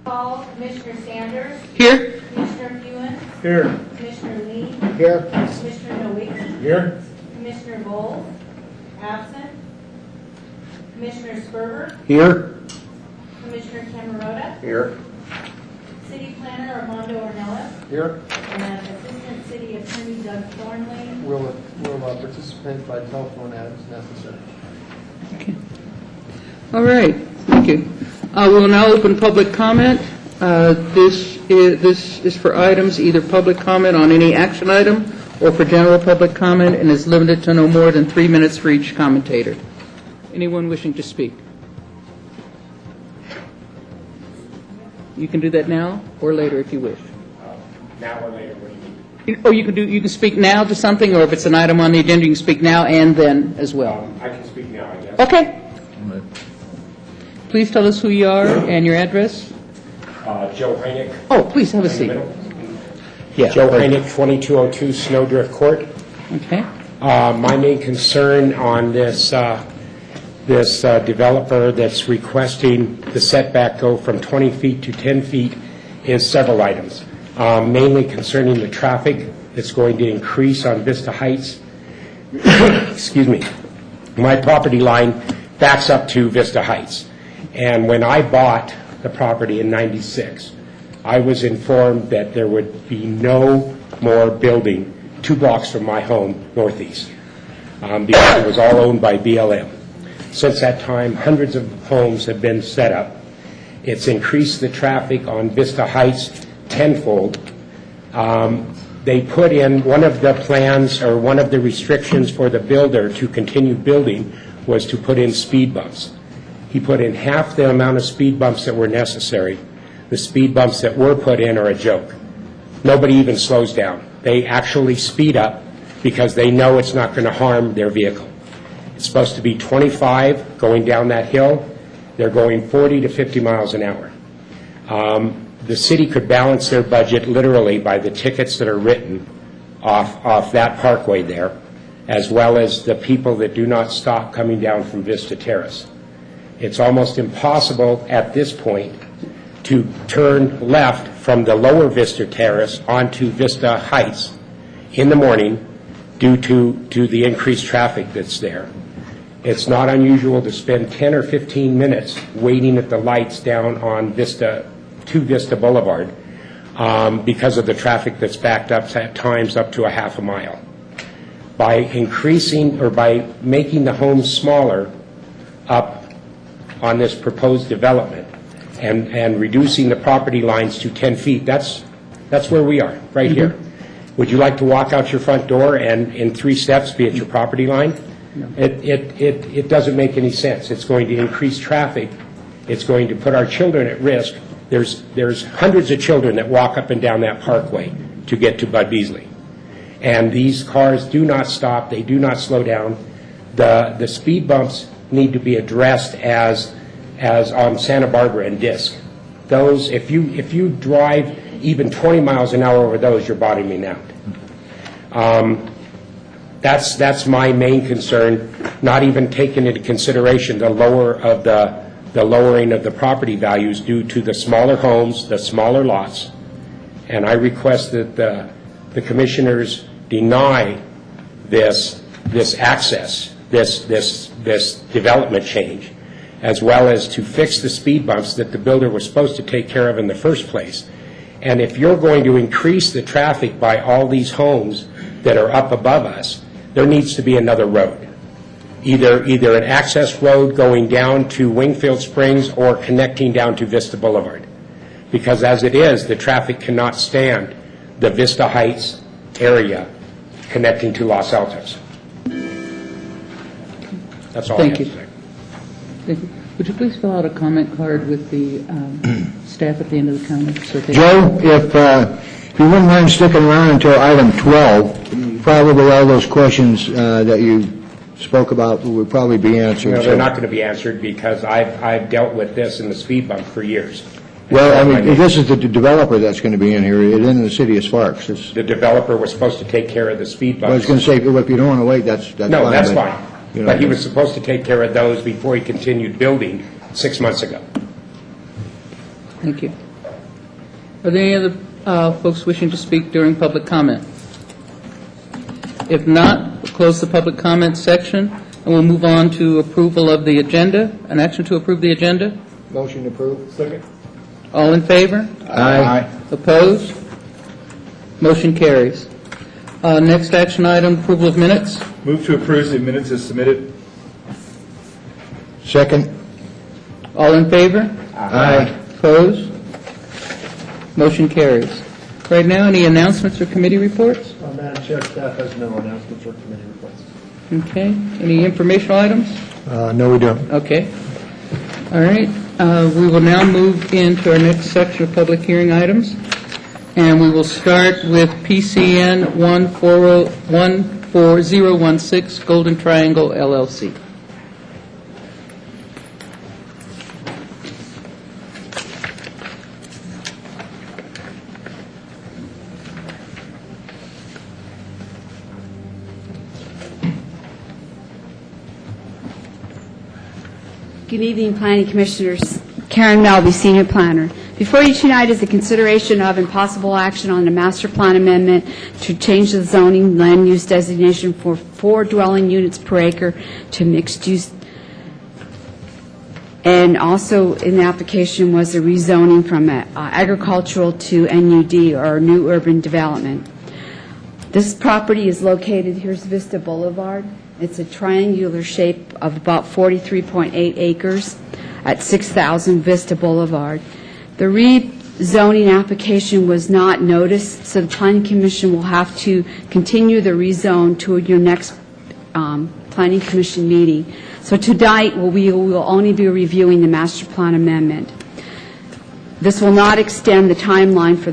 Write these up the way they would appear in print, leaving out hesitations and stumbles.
Call Commissioner Sanders. Here. Commissioner Hewins. Here. Commissioner Lee. Here. Commissioner Nowicki. Here. Commissioner Bowles. Absent. Commissioner Sperber. Here. Commissioner Camerota. Here. City Planner Armando Ornelas. Here. And Assistant City Attorney Doug Thornley. We'll participate by telephone as necessary. Okay. All right. Thank you. We will now open public comment. This is for items, either public comment on any action item or for general public comment, and is limited to no more than 3 minutes for each commentator. Anyone wishing to speak? You can do that now or later if you wish. Now or later, what do you mean? Oh, you can speak now to something, or if it's an item on the agenda, you can speak now and then as well. I can speak now, I guess. Okay. Please tell us who you are and your address. Joe Heineck. Oh, please have a In the seat. middle. Yeah. Joe Heineck, 2202 Snowdrift Court. Okay. My main concern on this developer that's requesting the setback go from 20 feet to 10 feet is several items, mainly concerning the traffic that's going to increase on Vista Heights. Excuse me. My property line backs up to Vista Heights. And when I bought the property in '96, I was informed that there would be no more building 2 blocks from my home northeast, because it was all owned by BLM. Since that time, hundreds of homes have been set up. It's increased the traffic on Vista Heights tenfold. They put in one of the plans, or one of the restrictions for the builder to continue building was to put in speed bumps. He put in half the amount of speed bumps that were necessary. The speed bumps that were put in are a joke. Nobody even slows down. They actually speed up because they know it's not going to harm their vehicle. It's supposed to be 25 going down that hill. They're going 40 to 50 miles an hour. The city could balance their budget literally by the tickets that are written off that parkway there, as well as the people that do not stop coming down from Vista Terrace. It's almost impossible at this point to turn left from the lower Vista Terrace onto Vista Heights in the morning due to the increased traffic that's there. It's not unusual to spend 10 or 15 minutes waiting at the lights down on Vista Boulevard because of the traffic that's backed up at times up to a half a mile. By increasing or by making the homes smaller up on this proposed development and reducing the property lines to 10 feet, that's where we are, right here. Would you like to walk out your front door and in 3 steps be at your property line? No. It doesn't make any sense. It's going to increase traffic. It's going to put our children at risk. There's hundreds of children that walk up and down that parkway to get to Bud Beasley. And these cars do not stop. They do not slow down. The speed bumps need to be addressed as on Santa Barbara and Disc. Those, if you drive even 20 miles an hour over those, you're bottoming out. That's my main concern. Not even taking into consideration the lowering of the property values due to the smaller homes, the smaller lots. And I request that the commissioners deny this access, this development change, as well as to fix the speed bumps that the builder was supposed to take care of in the first place. And if you're going to increase the traffic by all these homes that are up above us, there needs to be another road. Either an access road going down to Wingfield Springs or connecting down to Vista Boulevard. Because as it is, the traffic cannot stand the Vista Heights area connecting to Los Altos. That's all I have to say. Thank you. Would you please fill out a comment card with the staff at the end of the comment? So Joe, if you wouldn't mind sticking around until item 12, probably all those questions that you spoke about would probably be answered. No, they're not going to be answered because I've dealt with this in the speed bump for years. Well, I mean, this is the developer that's going to be in here. It isn't the city of Sparks. The developer was supposed to take care of the speed bumps. I was going to say, well, if you don't want to wait, that's no, fine. that's but, fine. You know, but he was supposed to take care of those before he continued building 6 months ago. Thank you. Are there any other folks wishing to speak during public comment? If not, we'll close the public comment section, and we'll move on to approval of the agenda. An action to approve the agenda? Motion approved. Second. All in favor? Aye. Opposed? Motion carries. Next action item, approval of minutes. Move to approve the minutes as submitted. Second. All in favor? Aye. Opposed? Motion carries. Right now, any announcements or committee reports? Madam Chair, staff has no announcements or committee reports. Okay. Any informational items? No, we don't. Okay. All right. We will now move into our next section of public hearing items, and we will start with PCN 14016, Golden Triangle LLC. Good evening, Planning Commissioners. Karen Melby, Senior Planner. Before you tonight is the consideration of and possible action on a master plan amendment to change the zoning land use designation for 4 dwelling units per acre to mixed use. And also in the application was a rezoning from agricultural to NUD, or new urban development. This property is located, here's Vista Boulevard. It's a triangular shape of about 43.8 acres at 6,000 Vista Boulevard. The rezoning application was not noticed, so the Planning Commission will have to continue the rezone to your next Planning Commission meeting. So tonight, we will only be reviewing the master plan amendment. This will not extend the timeline for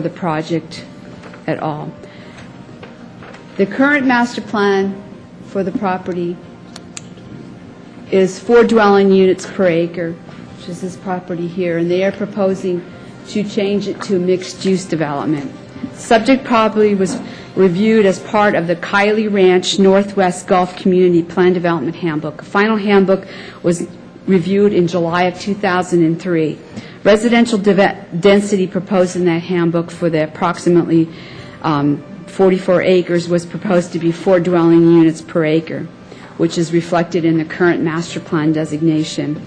the project at all. The current master plan for the property is 4 dwelling units per acre, which is this property here, and they are proposing to change it to mixed-use development. Subject property was reviewed as part of the Kiley Ranch Northwest Gulf Community Plan Development Handbook. A final handbook was reviewed in July of 2003. Residential density proposed in that handbook for the approximately 44 acres was proposed to be 4 dwelling units per acre, which is reflected in the current master plan designation,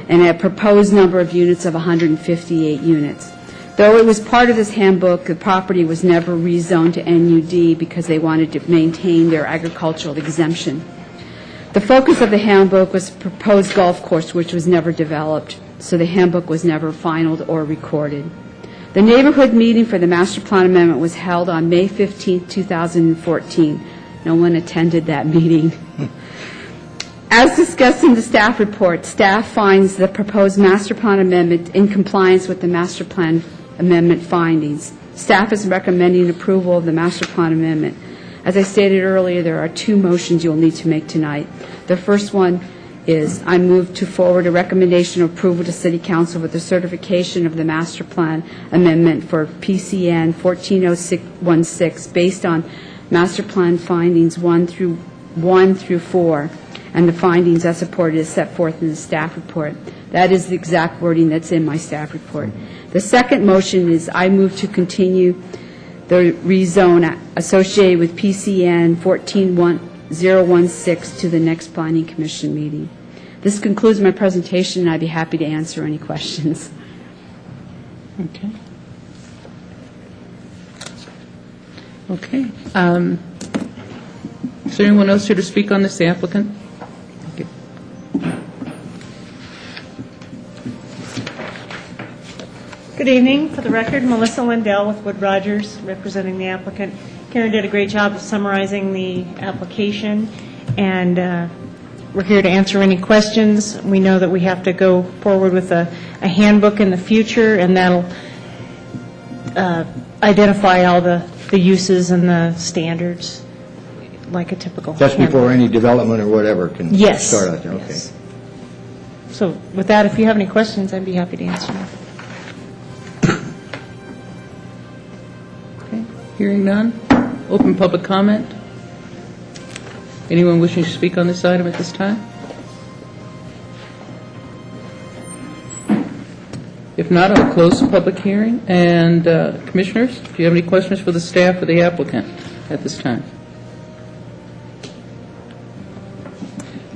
and a proposed number of units of 158 units. Though it was part of this handbook, the property was never rezoned to NUD because they wanted to maintain their agricultural exemption. The focus of the handbook was the proposed golf course, which was never developed, so the handbook was never finalized or recorded. The neighborhood meeting for the master plan amendment was held on May 15, 2014. No one attended that meeting. As discussed in the staff report, staff finds the proposed master plan amendment in compliance with the master plan amendment findings. Staff is recommending approval of the master plan amendment. As I stated earlier, there are 2 motions you'll need to make tonight. The first one is I move to forward a recommendation of approval to City Council with the certification of the master plan amendment for PCN 14016 based on master plan findings 1 through 4, and the findings as supported is set forth in the staff report. That is the exact wording that's in my staff report. The second motion is I move to continue the rezone associated with PCN 14016 to the next Planning Commission meeting. This concludes my presentation, and I'd be happy to answer any questions. Okay. Okay. Is there anyone else here to speak on this, the applicant? Thank you. Good evening. For the record, Melissa Lindell with Wood Rogers, representing the applicant. Karen did a great job of summarizing the application, and we're here to answer any questions. We know that we have to go forward with a handbook in the future, and that'll identify all the uses and the standards like a typical That's handbook. before any development or whatever can Yes. start out there? Okay. Yes. So with that, if you have any questions, I'd be happy to answer them. Okay. Hearing none. Open public comment. Anyone wishing to speak on this item at this time? If not, I'll close the public hearing. And Commissioners, do you have any questions for the staff or the applicant at this time?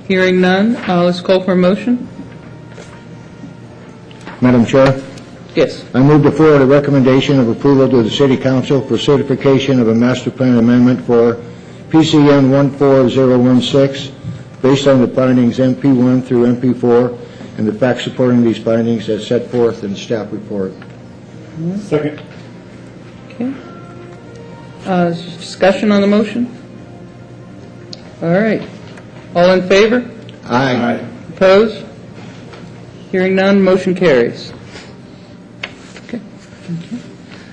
Hearing none, let's call for a motion. Madam Chair, Yes. I move to forward a recommendation of approval to the City Council for certification of a master plan amendment for PCN 14016, based on the findings MP1 through MP4, and the facts supporting these findings as set forth in the staff report. Second. Okay. Discussion on the motion? All right. All in favor? Aye. Opposed? Hearing none, motion carries. Okay.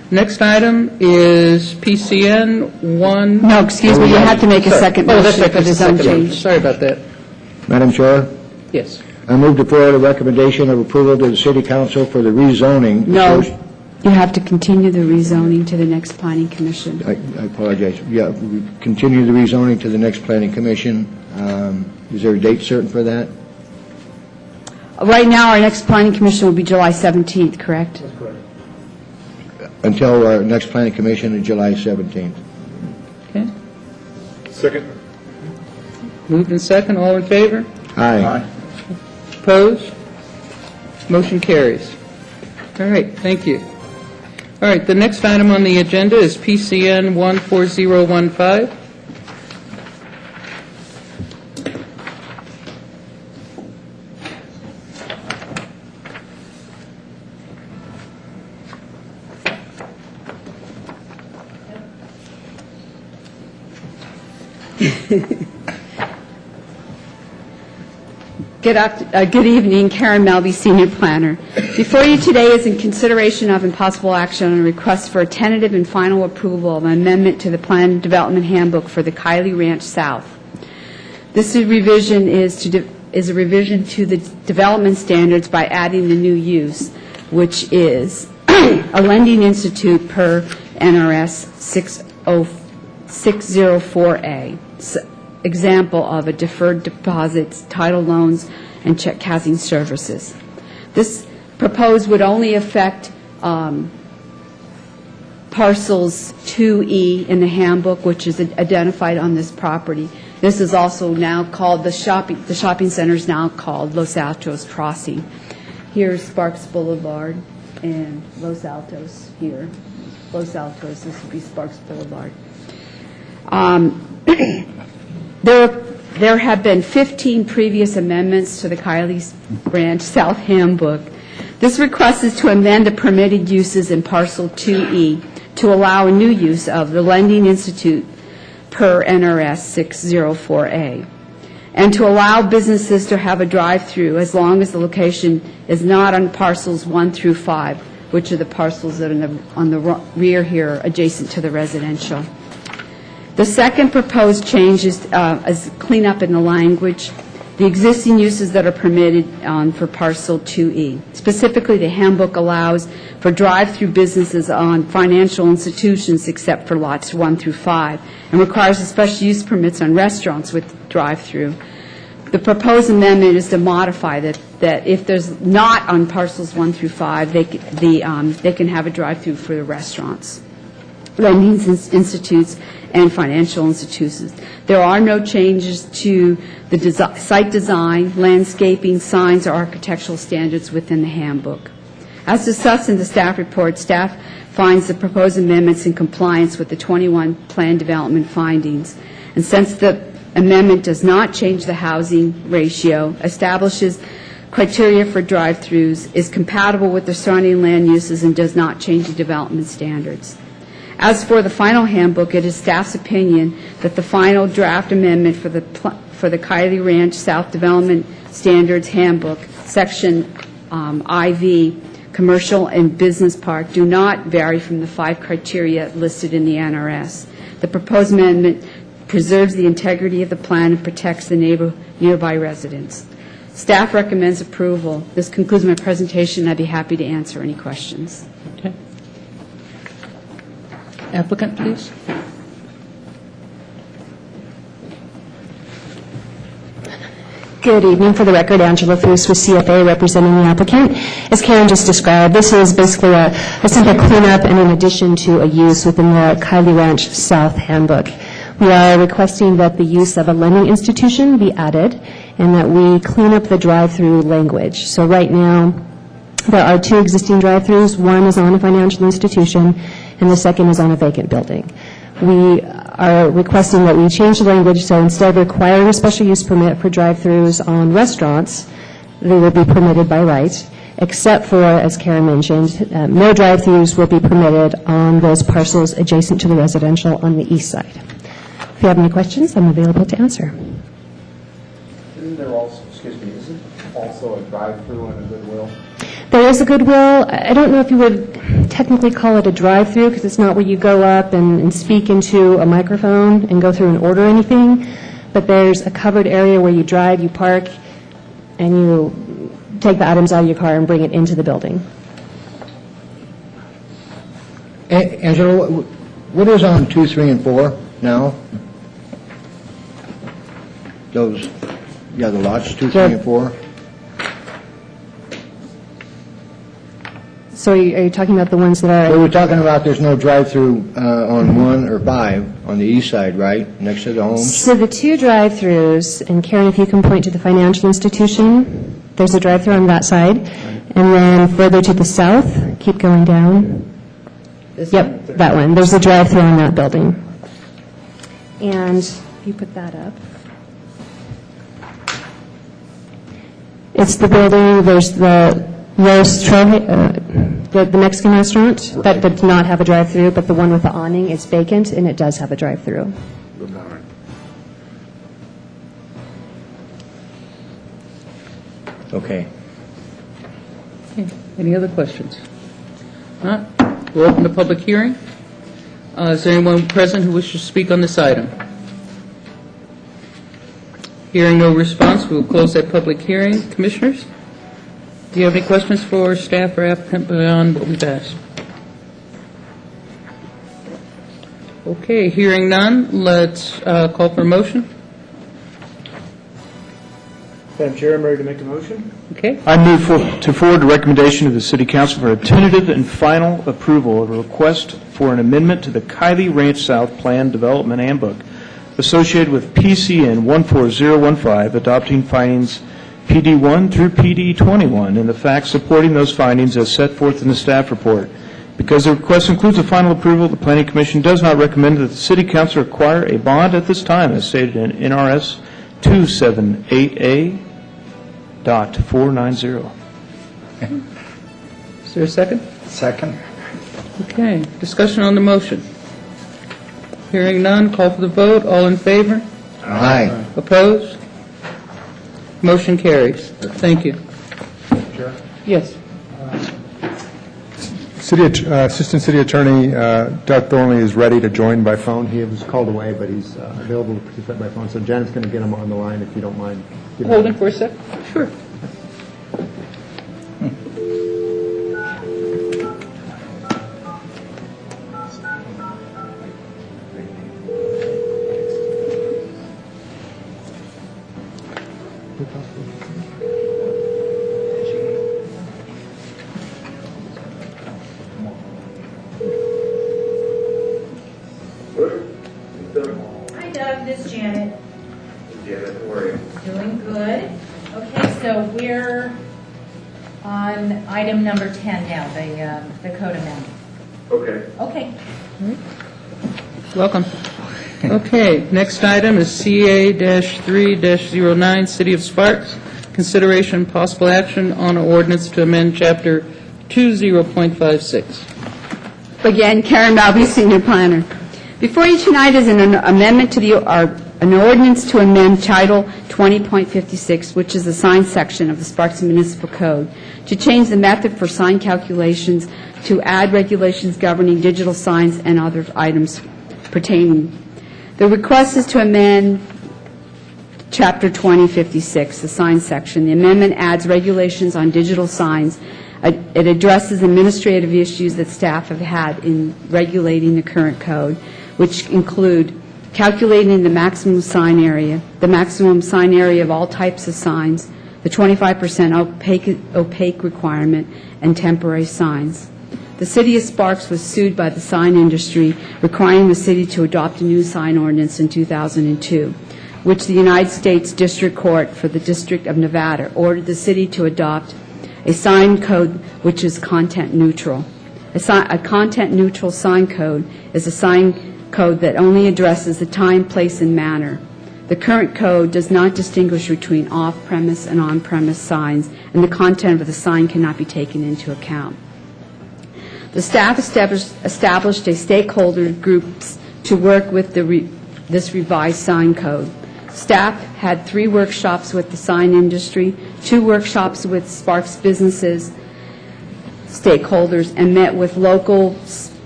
Next item is PCN 1... No, excuse me, you have to make a second Oh, that's motion right, for that's the the zone second motion. change. Sorry about that. Madam Chair, Yes. I move to forward a recommendation of approval to the City Council for the rezoning. No, you have to continue the rezoning to the next planning commission. I apologize. Yeah, we continue the rezoning to the next planning commission. Is there a date certain for that? Right now, our next planning commission will be July 17th, correct? Until our next planning commission on July 17th. Okay. Second. Moved and second, all in favor? Aye. Opposed? Motion carries. All right, thank you. All right, the next item on the agenda is PCN 14015. Good evening, Karen Melby, Senior Planner. Before you today is in consideration of and possible action on a request for a tentative and final approval of an amendment to the Plan Development Handbook for the Kiley Ranch South. This revision is a revision to the development standards by adding the new use, which is a lending institute per NRS 604A. Example of a deferred deposits, title loans, and check casing services. This proposed would only affect parcels 2E in the handbook, which is identified on this property. This is also now called, the shopping center is now called Los Altos Crossing. Here's Sparks Boulevard and Los Altos here. Los Altos, this would be Sparks Boulevard. There have been 15 previous amendments to the Kiley Ranch South Handbook. This request is to amend the permitted uses in Parcel 2E to allow a new use of the Lending Institute per NRS 604A, and to allow businesses to have a drive-through as long as the location is not on parcels 1 through 5, which are the parcels that are on the rear here adjacent to the residential. The second proposed change is cleanup in the language. The existing uses that are permitted for Parcel 2E. Specifically, the handbook allows for drive-through businesses on financial institutions except for lots 1 through 5, and requires a special use permits on restaurants with drive-through. The proposed amendment is to modify that if there's not on parcels 1 through 5, they can have a drive-through for the restaurants, lending institutes, and financial institutions. There are no changes to the site design, landscaping, signs, or architectural standards within the handbook. As discussed in the staff report, staff finds the proposed amendments in compliance with the 21 plan development findings. And since the amendment does not change the housing ratio, establishes criteria for drive-throughs, is compatible with the surrounding land uses, and does not change the development standards. As for the final handbook, it is staff's opinion that the final draft amendment for the Kiley Ranch South Development Standards Handbook, Section IV, Commercial and Business Park, do not vary from the 5 criteria listed in the NRS. The proposed amendment preserves the integrity of the plan and protects the nearby residents. Staff recommends approval. This concludes my presentation. I'd be happy to answer any questions. Okay. Applicant, please. Good evening. For the record, Angela Foos with CFA representing the applicant. As Karen just described, this is basically a simple cleanup and in addition to a use within the Kylie Ranch South Handbook. We are requesting that the use of a lending institution be added and that we clean up the drive-through language. So right now, there are 2 existing drive-throughs. One is on a financial institution and the second is on a vacant building. We are requesting that we change the language, so instead of requiring a special use permit for drive-throughs on restaurants, they will be permitted by right, except for, as Karen mentioned, no drive-throughs will be permitted on those parcels adjacent to the residential on the east side. If you have any questions, I'm available to answer. Isn't there also, isn't also a drive-through and a Goodwill? There is a Goodwill. I don't know if you would technically call it a drive-through because it's not where you go up and speak into a microphone and go through and order anything, but there's a covered area where you drive, you park, and you take the items out of your car and bring it into the building. Angela, what is on 2, 3, and 4 now? Those, the lots, 2, 3, and 4? So are you talking about the ones that are... We were talking about there's no drive-through on 1 or 5 on the east side, right, next to the homes? So the 2 drive-throughs, and Karen, if you can point to the financial institution, there's a drive-through on that side. And then further to the south, keep going down. Yep, that one. There's a drive-through on that building. And if you put that up. It's the building, there's the Los the Mexican restaurant that does not have a drive-through, but the one with the awning is vacant, and it does have a drive-through. Okay. Any other questions? Not? We'll open the public hearing. Is there anyone present who wishes to speak on this item? Hearing no response, we will close that public hearing. Commissioners, do you have any questions for staff or applicant beyond what we've asked? Okay, hearing none, let's call for a motion. Madam Chair, I'm ready to make a motion. Okay. I move to forward the recommendation of the City Council for a tentative and final approval of a request for an amendment to the Kylie Ranch South Plan Development Handbook associated with PCN 14015, adopting findings PD1 through PD21 and the facts supporting those findings as set forth in the staff report. Because the request includes a final approval, the Planning Commission does not recommend that the City Council require a bond at this time, as stated in NRS 278A.490. Is there a second? Second. Okay, discussion on the motion. Hearing none, call for the vote. All in favor? Aye. Opposed? Motion carries. Thank you. Chair? Yes. Assistant City Attorney Doug Thornley is ready to join by phone. He was called away, but he's available to participate by phone. So Janet's going to get him on the line if you don't mind. Hold it for a sec. Sure. Hi Doug, this is Janet. Janet, how are you? Doing good. Okay, so we're on item number 10 now, the code amendment. Okay. Okay. Welcome. Okay, next item is CA-3-09, City of Sparks. Consideration and possible action on an ordinance to amend Chapter 20.56. Again, Karen Balby, Senior Planner. Before you tonight is an amendment to an ordinance to amend Title 20.56, which is the sign section of the Sparks Municipal Code, to change the method for sign calculations, to add regulations governing digital signs and other items pertaining. The request is to amend Chapter 2056, the sign section. The amendment adds regulations on digital signs. It addresses administrative issues that staff have had in regulating the current code, which include calculating the maximum sign area of all types of signs, the 25% opaque requirement, and temporary signs. The City of Sparks was sued by the sign industry, requiring the city to adopt a new sign ordinance in 2002, which the United States District Court for the District of Nevada ordered the city to adopt a sign code which is content neutral. A content-neutral sign code is a sign code that only addresses the time, place, and manner. The current code does not distinguish between off-premise and on-premise signs, and the content of the sign cannot be taken into account. The staff established a stakeholder groups to work with this revised sign code. Staff had 3 workshops with the sign industry, 2 workshops with Sparks businesses, stakeholders, and met with local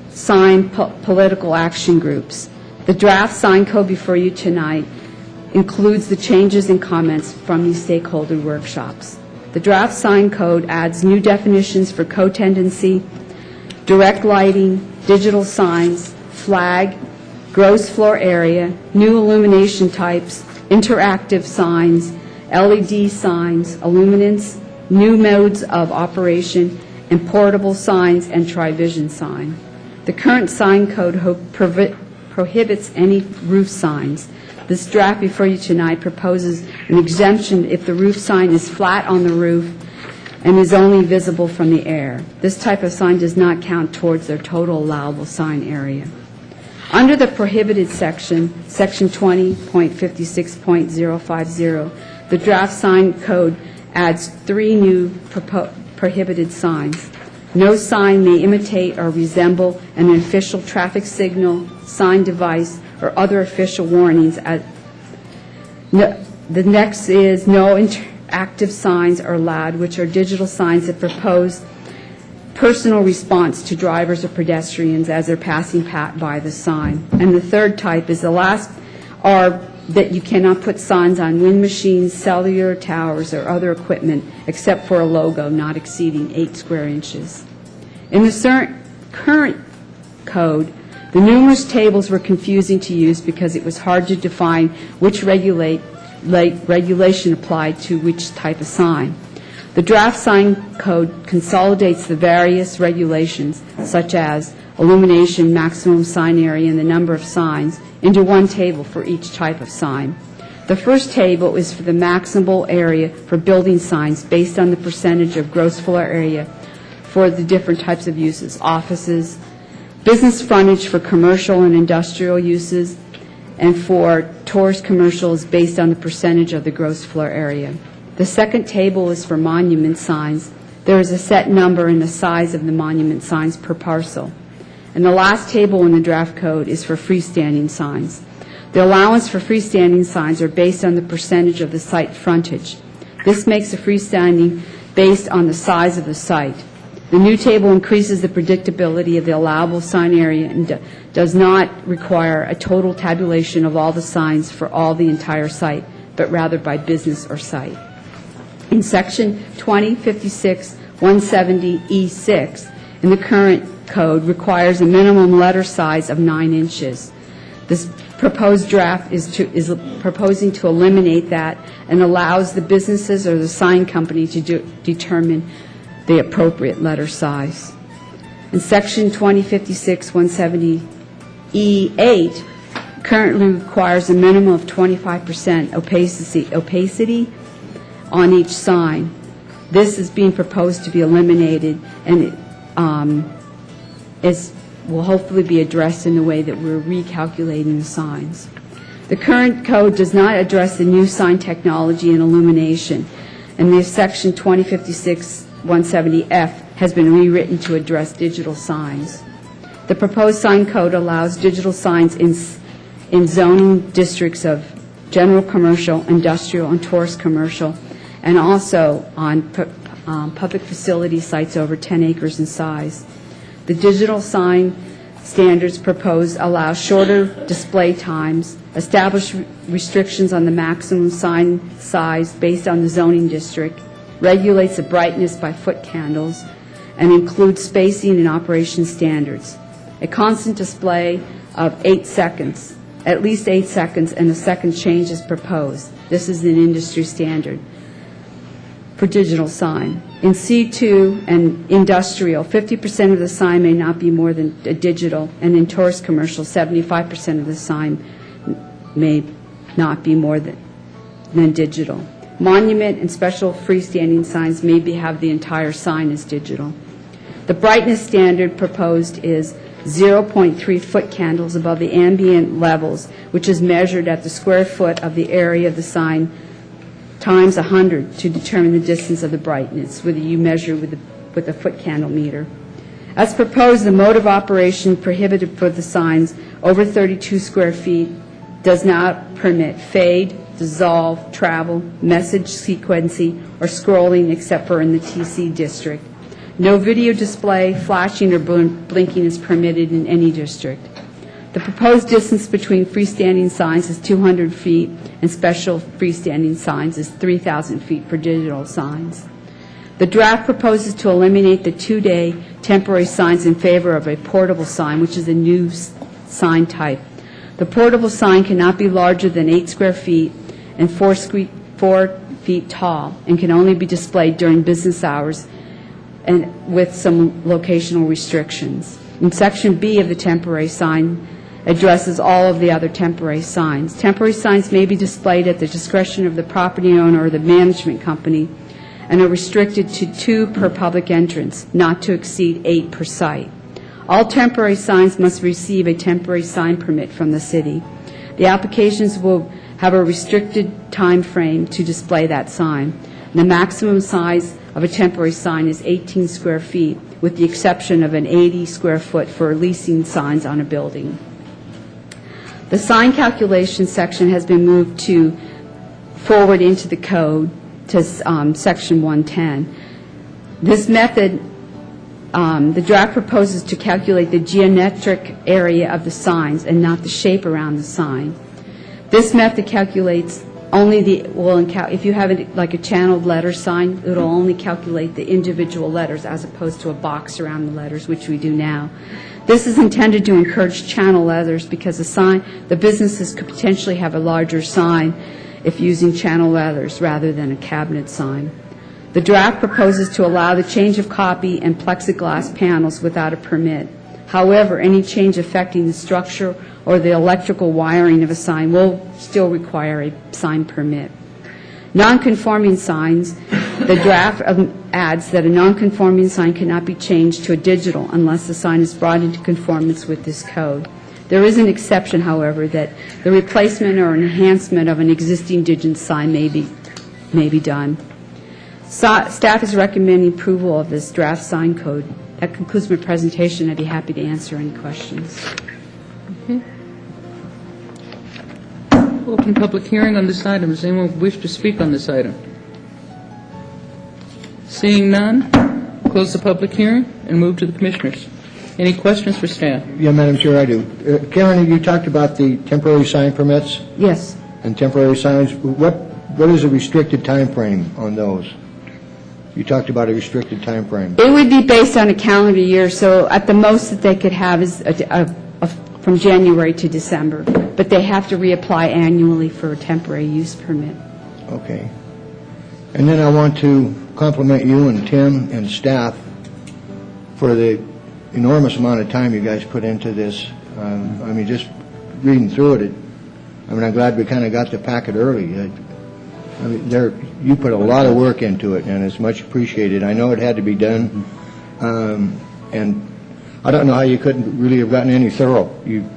sign political action groups. The draft sign code before you tonight includes the changes and comments from these stakeholder workshops. The draft sign code adds new definitions for co-tendency, direct lighting, digital signs, flag, gross floor area, new illumination types, interactive signs, LED signs, illuminance, new modes of operation, and portable signs and tri-vision sign. The current sign code prohibits any roof signs. This draft before you tonight proposes an exemption if the roof sign is flat on the roof and is only visible from the air. This type of sign does not count towards their total allowable sign area. Under the prohibited section, Section 20.56.050, the draft sign code adds 3 new prohibited signs. No sign may imitate or resemble an official traffic signal, sign device, or other official warnings. The next is no interactive signs are allowed, which are digital signs that propose personal response to drivers or pedestrians as they're passing by the sign. And the third type is the last are that you cannot put signs on wind machines, cellular towers, or other equipment except for a logo not exceeding 8 square inches. In the current code, the numerous tables were confusing to use because it was hard to define which regulation applied to which type of sign. The draft sign code consolidates the various regulations, such as illumination, maximum sign area, and the number of signs, into one table for each type of sign. The first table is for the maximal area for building signs based on the percentage of gross floor area for the different types of uses, offices, business frontage for commercial and industrial uses, and for tourist commercials based on the percentage of the gross floor area. The second table is for monument signs. There is a set number and the size of the monument signs per parcel. And the last table in the draft code is for freestanding signs. The allowance for freestanding signs are based on the percentage of the site frontage. This makes the freestanding based on the size of the site. The new table increases the predictability of the allowable sign area and does not require a total tabulation of all the signs for all the entire site, but rather by business or site. In Section 2056-170E6, in the current code, requires a minimum letter size of 9 inches. This proposed draft is proposing to eliminate that and allows the businesses or the sign company to determine the appropriate letter size. In Section 2056-170E8, currently requires a minimum of 25% opacity on each sign. This is being proposed to be eliminated, and it will hopefully be addressed in the way that we're recalculating the signs. The current code does not address the new sign technology and illumination, and the Section 2056-170F has been rewritten to address digital signs. The proposed sign code allows digital signs in zoning districts of general commercial, industrial, and tourist commercial, and also on public facility sites over 10 acres in size. The digital sign standards proposed allow shorter display times, establish restrictions on the maximum sign size based on the zoning district, regulates the brightness by foot candles, and includes spacing and operation standards. A constant display of 8 seconds at least 8 seconds, and a second change is proposed. This is an industry standard for digital sign. In C2 and industrial, 50% of the sign may not be more than a digital, and in tourist commercial, 75% of the sign may not be more than digital. Monument and special freestanding signs may have the entire sign as digital. The brightness standard proposed is 0.3 foot candles above the ambient levels, which is measured at the square foot of the area of the sign times 100 to determine the distance of the brightness, whether you measure with a foot candle meter. As proposed, the mode of operation prohibited for the signs over 32 square feet does not permit fade, dissolve, travel, message sequencing, or scrolling except for in the TC district. No video display, flashing, or blinking is permitted in any district. The proposed distance between freestanding signs is 200 feet, and special freestanding signs is 3,000 feet for digital signs. The draft proposes to eliminate the 2-day temporary signs in favor of a portable sign, which is a new sign type. The portable sign cannot be larger than 8 square feet and 4 feet tall, and can only be displayed during business hours and with some locational restrictions. In Section B of the temporary sign addresses all of the other temporary signs. Temporary signs may be displayed at the discretion of the property owner or the management company and are restricted to 2 per public entrance, not to exceed 8 per site. All temporary signs must receive a temporary sign permit from the city. The applications will have a restricted time frame to display that sign. The maximum size of a temporary sign is 18 square feet, with the exception of an 80 square foot for leasing signs on a building. The sign calculation section has been moved to forward into the code to Section 110. This method, the draft proposes to calculate the geometric area of the signs and not the shape around the sign. This method calculates only if you have like a channeled letter sign, it will only calculate the individual letters as opposed to a box around the letters, which we do now. This is intended to encourage channel letters because the businesses could potentially have a larger sign if using channel letters rather than a cabinet sign. The draft proposes to allow the change of copy and plexiglass panels without a permit. However, any change affecting the structure or the electrical wiring of a sign will still require a sign permit. Non-conforming signs, the draft adds that a non-conforming sign cannot be changed to a digital unless the sign is brought into conformance with this code. There is an exception, however, that the replacement or enhancement of an existing digital sign may be done. Staff is recommending approval of this draft sign code. That concludes my presentation. I'd be happy to answer any questions. Open public hearing on this item. Does anyone wish to speak on this item? Seeing none, close the public hearing and move to the commissioners. Any questions for staff? Yeah, Madam Chair, I do. Karen, you talked about the temporary sign permits Yes. and temporary signs. What is a restricted time frame on those? You talked about a restricted time frame. It would be based on a calendar year, so at the most that they could have is from January to December, but they have to reapply annually for a temporary use permit. Okay. And then I want to compliment you and Tim and staff for the enormous amount of time you guys put into this. I mean, just reading through it, I'm glad we kind of got the packet early. I mean, you put a lot of work into it, and it's much appreciated. I know it had to be done, and I don't know how you couldn't really have gotten any thorough. You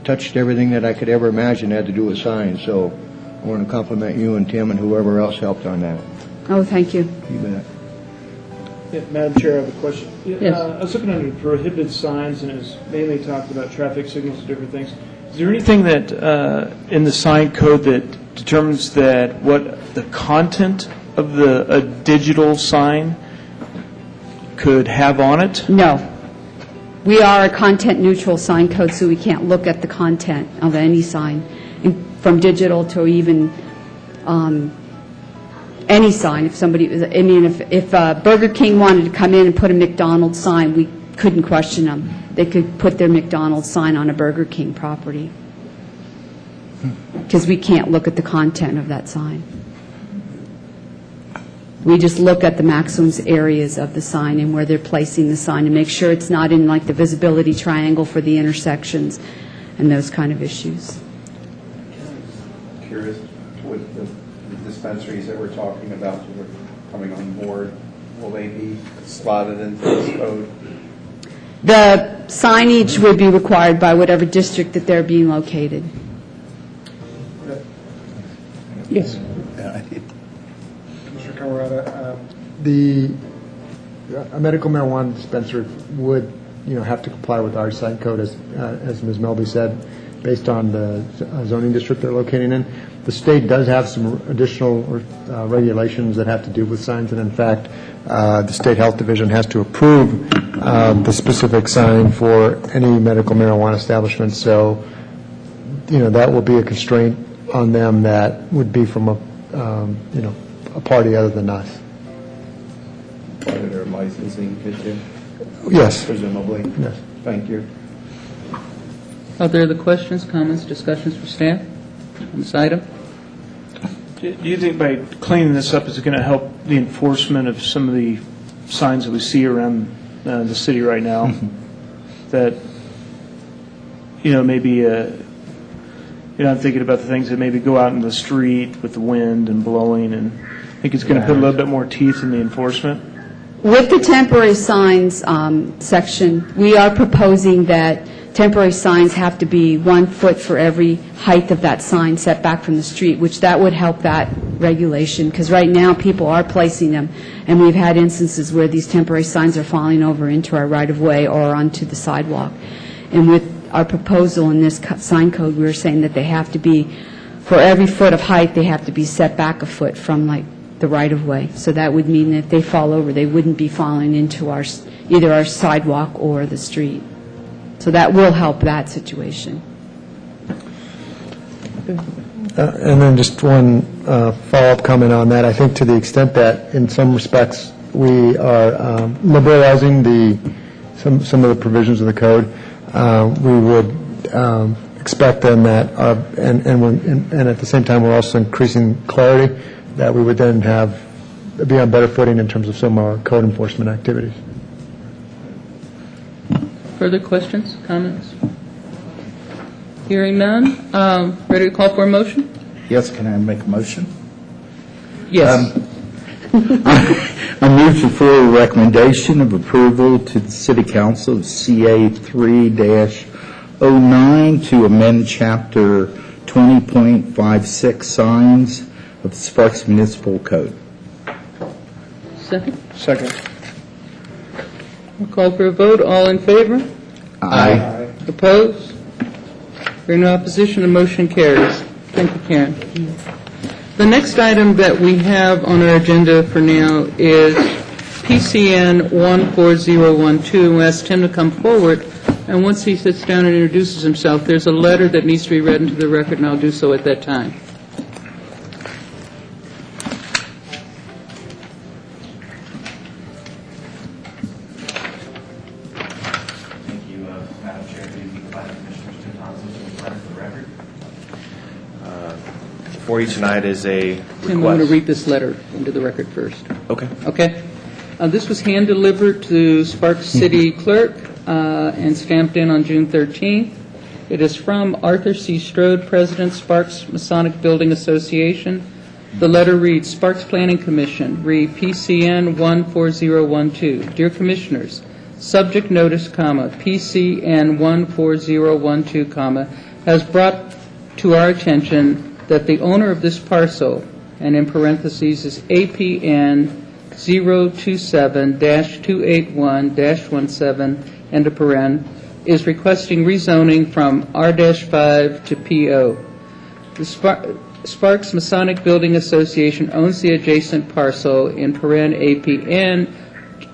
touched everything that I could ever imagine had to do with signs, so I want to compliment you and Tim and whoever else helped on that. Oh, thank you. You bet. Yeah, Madam Chair, I have a question. Yes. I was looking under prohibited signs, and it was mainly talked about traffic signals and different things. Is there anything that in the sign code that determines that what the content of a digital sign could have on it? No. We are a content-neutral sign code, so we can't look at the content of any sign, from digital to even any sign. If somebody, if Burger King wanted to come in and put a McDonald's sign, we couldn't question them. They could put their McDonald's sign on a Burger King property. because we can't look at the content of that sign. We just look at the maximum areas of the sign and where they're placing the sign and make sure it's not in like the visibility triangle for the intersections and those kind of issues. Curious, with the dispensaries that we're talking about that are coming on board, will they be slotted into this code? The signage would be required by whatever district that they're being located. Yes. Mr. Camerata, a medical marijuana dispensary would, have to comply with our sign code, as Ms. Melby said, based on the zoning district they're located in. The state does have some additional regulations that have to do with signs, and in fact, the State Health Division has to approve the specific sign for any medical marijuana establishment. So, that will be a constraint on them that would be from a party other than us. Part of their licensing issue, Yes. presumably? Yes. Thank you. Are there other questions, comments, discussions for staff on this item? Do you think by cleaning this up, is it going to help the enforcement of some of the signs that we see around the city right now? That, maybe, I'm thinking about the things that maybe go out in the street with the wind and blowing, and I think it's going to put a little bit more teeth in the enforcement. With the temporary signs section, we are proposing that temporary signs have to be 1 foot for every height of that sign set back from the street, which that would help that regulation, because right now people are placing them, and we've had instances where these temporary signs are falling over into our right-of-way or onto the sidewalk. And with our proposal in this sign code, we were saying that they have to be, for every foot of height, they have to be set back a foot from the right-of-way. So that would mean that if they fall over, they wouldn't be falling into either our sidewalk or the street. So that will help that situation. And then just one follow-up comment on that. I think to the extent that, in some respects, we are liberalizing some of the provisions of the code, we would expect then that, and at the same time, we're also increasing clarity, that we would then be on better footing in terms of some of our code enforcement activities. Further questions, comments? Hearing none. Ready to call for a motion? Yes, can I make a motion? Yes. I move for forward recommendation of approval to the City Council of CA 3-09 to amend Chapter 20.56 signs of the Sparks Municipal Code. Second. Second. We'll call for a vote. All in favor? Aye. Opposed? Hearing no opposition, the motion carries. Thank you, Karen. The next item that we have on our agenda for now is PCN 14012. We'll ask Tim to come forward, and once he sits down and introduces himself, there's a letter that needs to be read into the record, and I'll do so at that time. Madam Chair, good evening, Planning Commissioners, Tim Thompson, for the record. For you tonight is a request. Tim, I want to read this letter into the record first. Okay. Okay. This was hand-delivered to Sparks City Clerk and stamped in on June 13th. It is from Arthur C. Strode, President, Sparks Masonic Building Association. The letter reads, Sparks Planning Commission, re PCN 14012. Dear Commissioners, subject notice, PCN 14012, has brought to our attention that the owner of this parcel, and in parentheses is APN 027-281-17, end of paren, is requesting rezoning from R-5 to PO. The Sparks Masonic Building Association owns the adjacent parcel in paren APN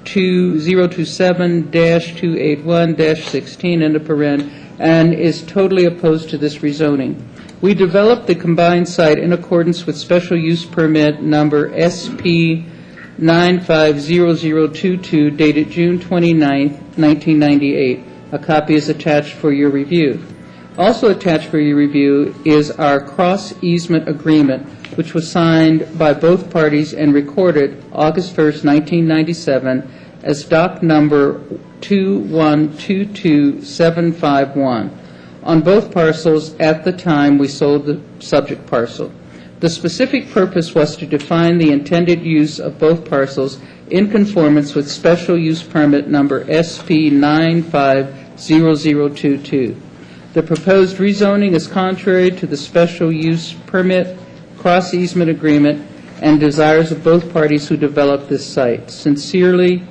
027-281-16, end of paren, and is totally opposed to this rezoning. We developed the combined site in accordance with special use permit number SP 950022 dated June 29, 1998. A copy is attached for your review. Also attached for your review is our cross easement agreement, which was signed by both parties and recorded August 1st, 1997, as doc number 2122751 on both parcels at the time we sold the subject parcel. The specific purpose was to define the intended use of both parcels in conformance with special use permit number SP 950022. The proposed rezoning is contrary to the special use permit, cross easement agreement, and desires of both parties who developed this site. Sincerely,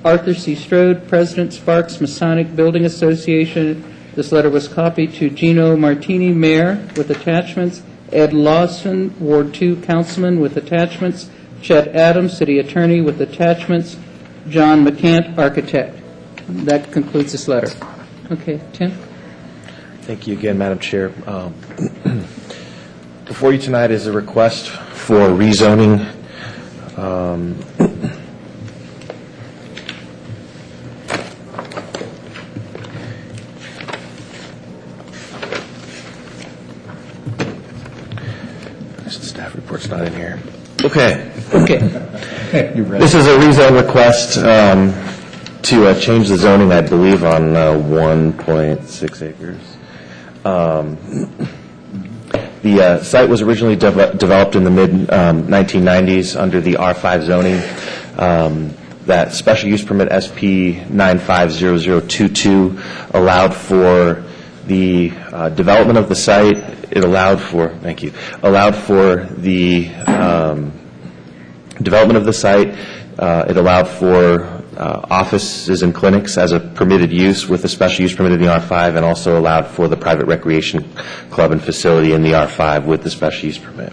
Arthur C. Strode, President, Sparks Masonic Building Association. This letter was copied to Gino Martini, Mayor, with attachments, Ed Lawson, Ward 2 Councilman, with attachments, Chet Adams, City Attorney, with attachments, John McCant, Architect. That concludes this letter. Okay, Tim? Thank you again, Madam Chair. Before you tonight is a request for rezoning. The staff report's not in here. Okay. This is a rezone request to change the zoning, I believe, on 1.6 acres. The site was originally developed in the mid-1990s under the R5 zoning. That special use permit SP 950022 allowed for the development of the site. It allowed for, allowed for the development of the site. It allowed for offices and clinics as a permitted use with a special use permit in the R5, and also allowed for the private recreation club and facility in the R5 with the special use permit.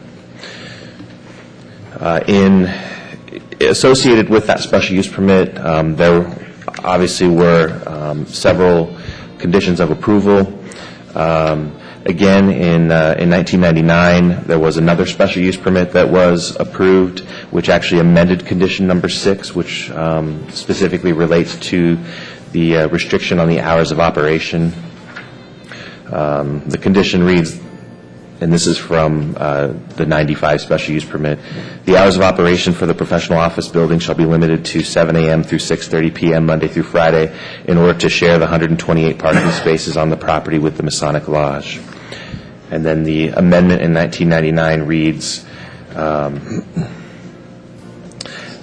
Associated with that special use permit, there obviously were several conditions of approval. Again, in 1999, there was another special use permit that was approved, which actually amended condition number 6, which specifically relates to the restriction on the hours of operation. The condition reads, and this is from the 95 special use permit, the hours of operation for the professional office building shall be limited to 7 a.m. through 6:30 p.m. Monday through Friday in order to share the 128 parking spaces on the property with the Masonic Lodge. And then the amendment in 1999 reads,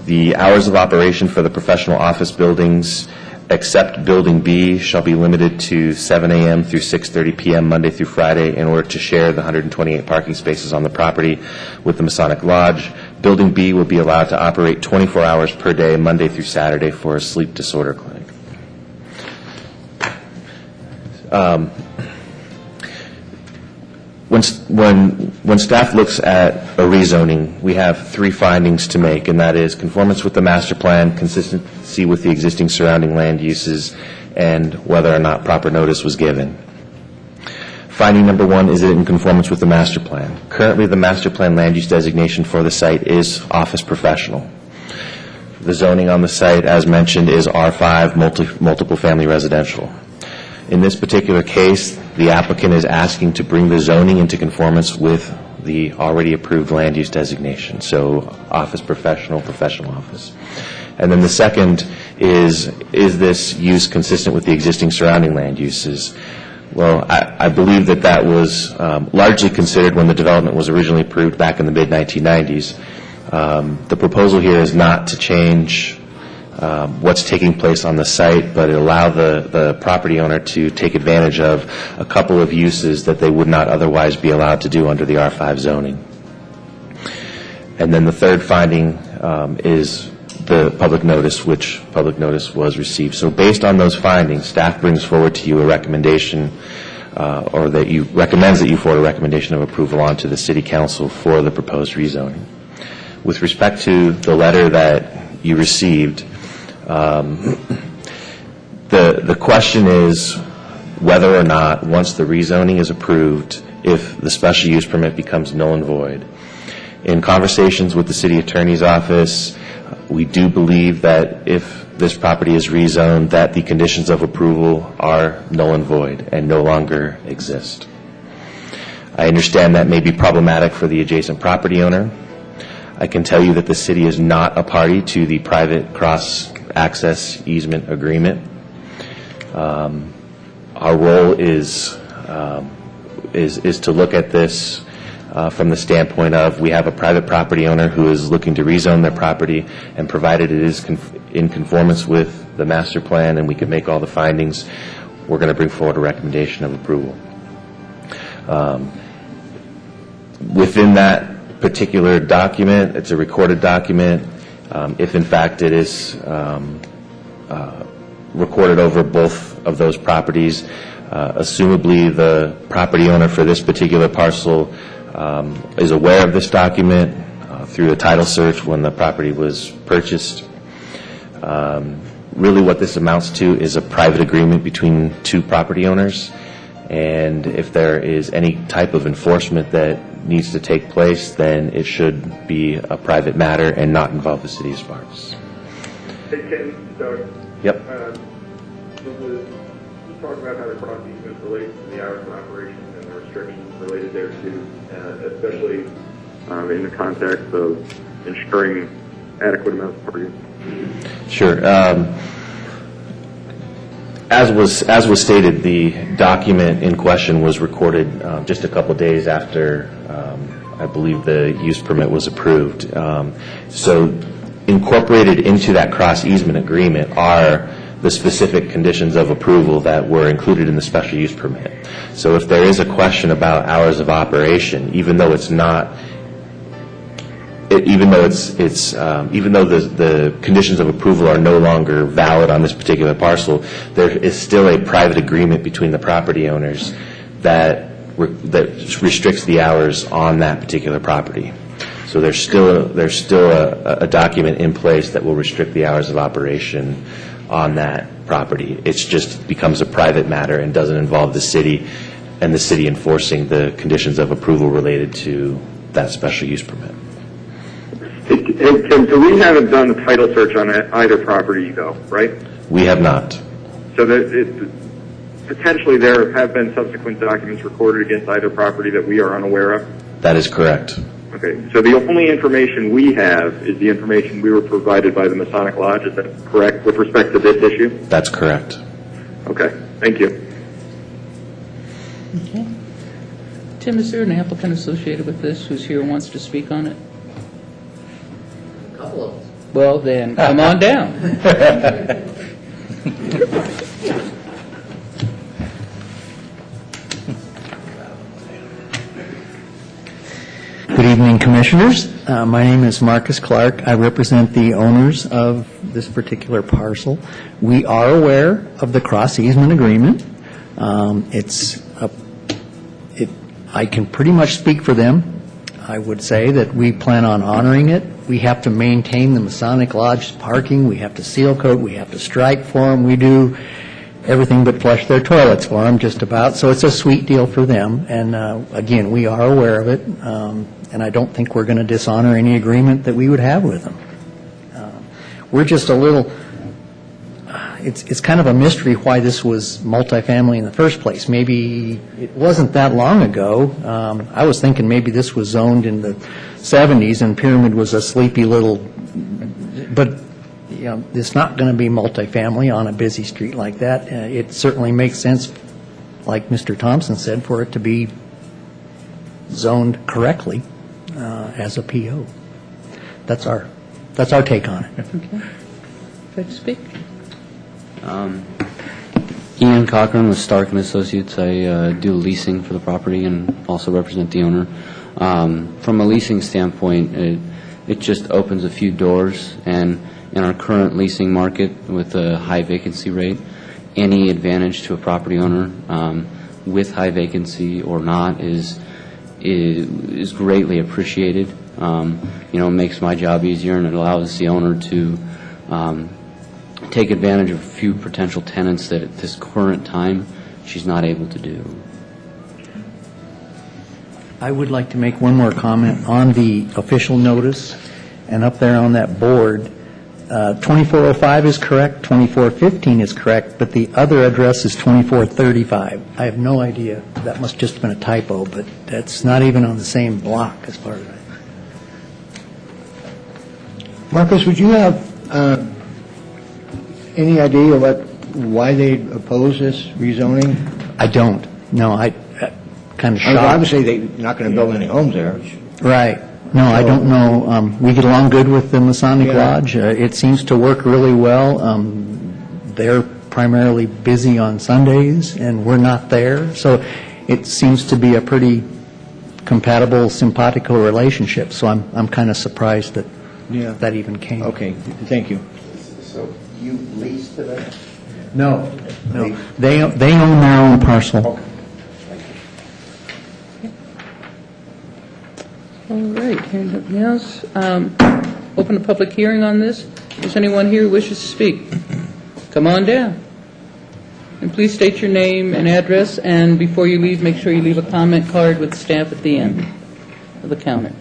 the hours of operation for the professional office buildings except Building B shall be limited to 7 a.m. through 6:30 p.m. Monday through Friday in order to share the 128 parking spaces on the property with the Masonic Lodge. Building B will be allowed to operate 24 hours per day, Monday through Saturday, for a sleep disorder clinic. When staff looks at a rezoning, we have 3 findings to make, and that is conformance with the master plan, consistency with the existing surrounding land uses, and whether or not proper notice was given. Finding number 1, is it in conformance with the master plan? Currently, the master plan land use designation for the site is office professional. The zoning on the site, as mentioned, is R5, multiple family residential. In this particular case, the applicant is asking to bring the zoning into conformance with the already approved land use designation, so office professional, professional office. And then the second is this use consistent with the existing surrounding land uses? Well, I believe that was largely considered when the development was originally approved back in the mid-1990s. The proposal here is not to change what's taking place on the site, but it allow the property owner to take advantage of a couple of uses that they would not otherwise be allowed to do under the R5 zoning. And then the third finding is the public notice, which public notice was received. So based on those findings, staff brings forward to you a recommendation, or that you recommends that you forward a recommendation of approval onto the City Council for the proposed rezoning. With respect to the letter that you received, the question is whether or not, once the rezoning is approved, if the special use permit becomes null and void. In conversations with the City Attorney's Office, we do believe that if this property is rezoned, that the conditions of approval are null and void and no longer exist. I understand that may be problematic for the adjacent property owner. I can tell you that the city is not a party to the private cross-access easement agreement. Our role is to look at this from the standpoint of we have a private property owner who is looking to rezone their property, and provided it is in conformance with the master plan and we can make all the findings, we're going to bring forward a recommendation of approval. Within that particular document, it's a recorded document. If in fact it is recorded over both of those properties, assumably the property owner for this particular parcel is aware of this document through a title search when the property was purchased. Really what this amounts to is a private agreement between two property owners, and if there is any type of enforcement that needs to take place, then it should be a private matter and not involve the city of Sparks. Hey, Ken, Doug. Yep. You talk about how the cross easement relates to the hours of operation and the restrictions related thereto, especially in the context of ensuring adequate amounts of parking. Sure. As was stated, the document in question was recorded just a couple days after I believe the use permit was approved. So incorporated into that cross easement agreement are the specific conditions of approval that were included in the special use permit. So if there is a question about hours of operation, even though it's not, even though the conditions of approval are no longer valid on this particular parcel, there is still a private agreement between the property owners that restricts the hours on that particular property. So there's still a document in place that will restrict the hours of operation on that property. It just becomes a private matter and doesn't involve the city and the city enforcing the conditions of approval related to that special use permit. Hey, Tim, so we haven't done a title search on either property, though, right? We have not. So potentially there have been subsequent documents recorded against either property that we are unaware of? That is correct. Okay, so the only information we have is the information we were provided by the Masonic Lodge. Is that correct with respect to this issue? That's correct. Okay, thank you. Okay. Tim, is there an applicant associated with this who's here and wants to speak on it? A couple of us. Well, then, come on down. Good evening, Commissioners. My name is Marcus Clark. I represent the owners of this particular parcel. We are aware of the cross easement agreement. I can pretty much speak for them. I would say that we plan on honoring it. We have to maintain the Masonic Lodge parking. We have to seal coat. We have to strike for them. We do everything but flush their toilets for them, just about. So it's a sweet deal for them. And again, we are aware of it. And I don't think we're going to dishonor any agreement that we would have with them. We're just a little, it's kind of a mystery why this was multifamily in the first place. Maybe it wasn't that long ago. I was thinking maybe this was zoned in the 70s and Pyramid was a sleepy little, but you know, it's not going to be multifamily on a busy street like that. It certainly makes sense, like Mr. Thompson said, for it to be zoned correctly as a PO. That's our take on it. Okay. Like to speak? Ian Cochran with Stark and Associates. I do leasing for the property and also represent the owner. From a leasing standpoint, it just opens a few doors, and in our current leasing market with a high vacancy rate, any advantage to a property owner with high vacancy or not is greatly appreciated. It makes my job easier, and it allows the owner to take advantage of a few potential tenants that at this current time she's not able to do. I would like to make one more comment on the official notice, and up there on that board, 2405 is correct, 2415 is correct, but the other address is 2435. I have no idea. That must just have been a typo, but that's not even on the same block as far as I know. Marcus, would you have any idea why they oppose this rezoning? I don't. No, I kind of shocked. Obviously, they're not going to build any homes there. Right. No, I don't know. We get along good with the Masonic Lodge. It seems to work really well. They're primarily busy on Sundays, and we're not there. So it seems to be a pretty compatible, simpatico relationship. So I'm kind of surprised that that even came. Okay, thank you. So you lease to them? No. They own their own parcel. Okay. All right, hearing nothing else. Open a public hearing on this. Is anyone here who wishes to speak? Come on down. And please state your name and address, and before you leave, make sure you leave a comment card with staff at the end of the counter.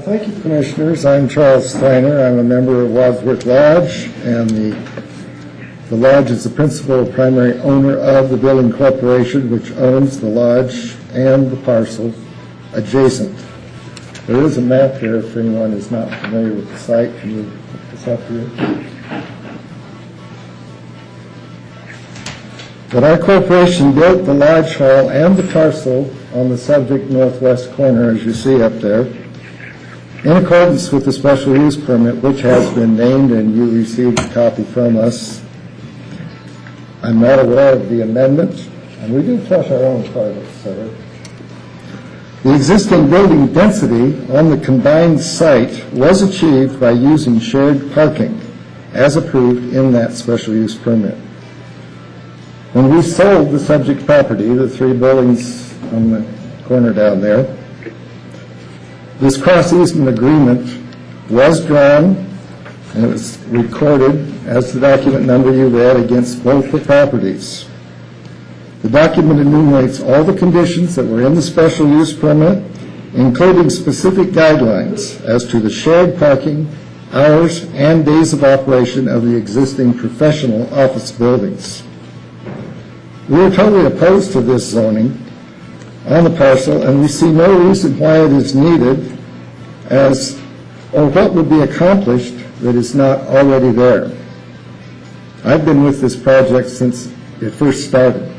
Thank you, Commissioners. I'm Charles Steiner. I'm a member of Wadsworth Lodge, and the Lodge is the principal primary owner of the building corporation, which owns the Lodge and the parcels adjacent. There is a map here if anyone is not familiar with the site. Can you put this up here? But our corporation built the Lodge Hall and the parcel on the subject northwest corner, as you see up there, in accordance with the special use permit, which has been named, and you received a copy from us. I'm not aware of the amendment, and we do flush our own toilets, sir. The existing building density on the combined site was achieved by using shared parking, as approved in that special use permit. When we sold the subject property, the 3 buildings on the corner down there, this cross-easement agreement was drawn, and it was recorded as the document number you read against both the properties. The document enumerates all the conditions that were in the special use permit, including specific guidelines as to the shared parking, hours, and days of operation of the existing professional office buildings. We are totally opposed to this zoning on the parcel, and we see no reason why it is needed or what would be accomplished that is not already there. I've been with this project since it first started,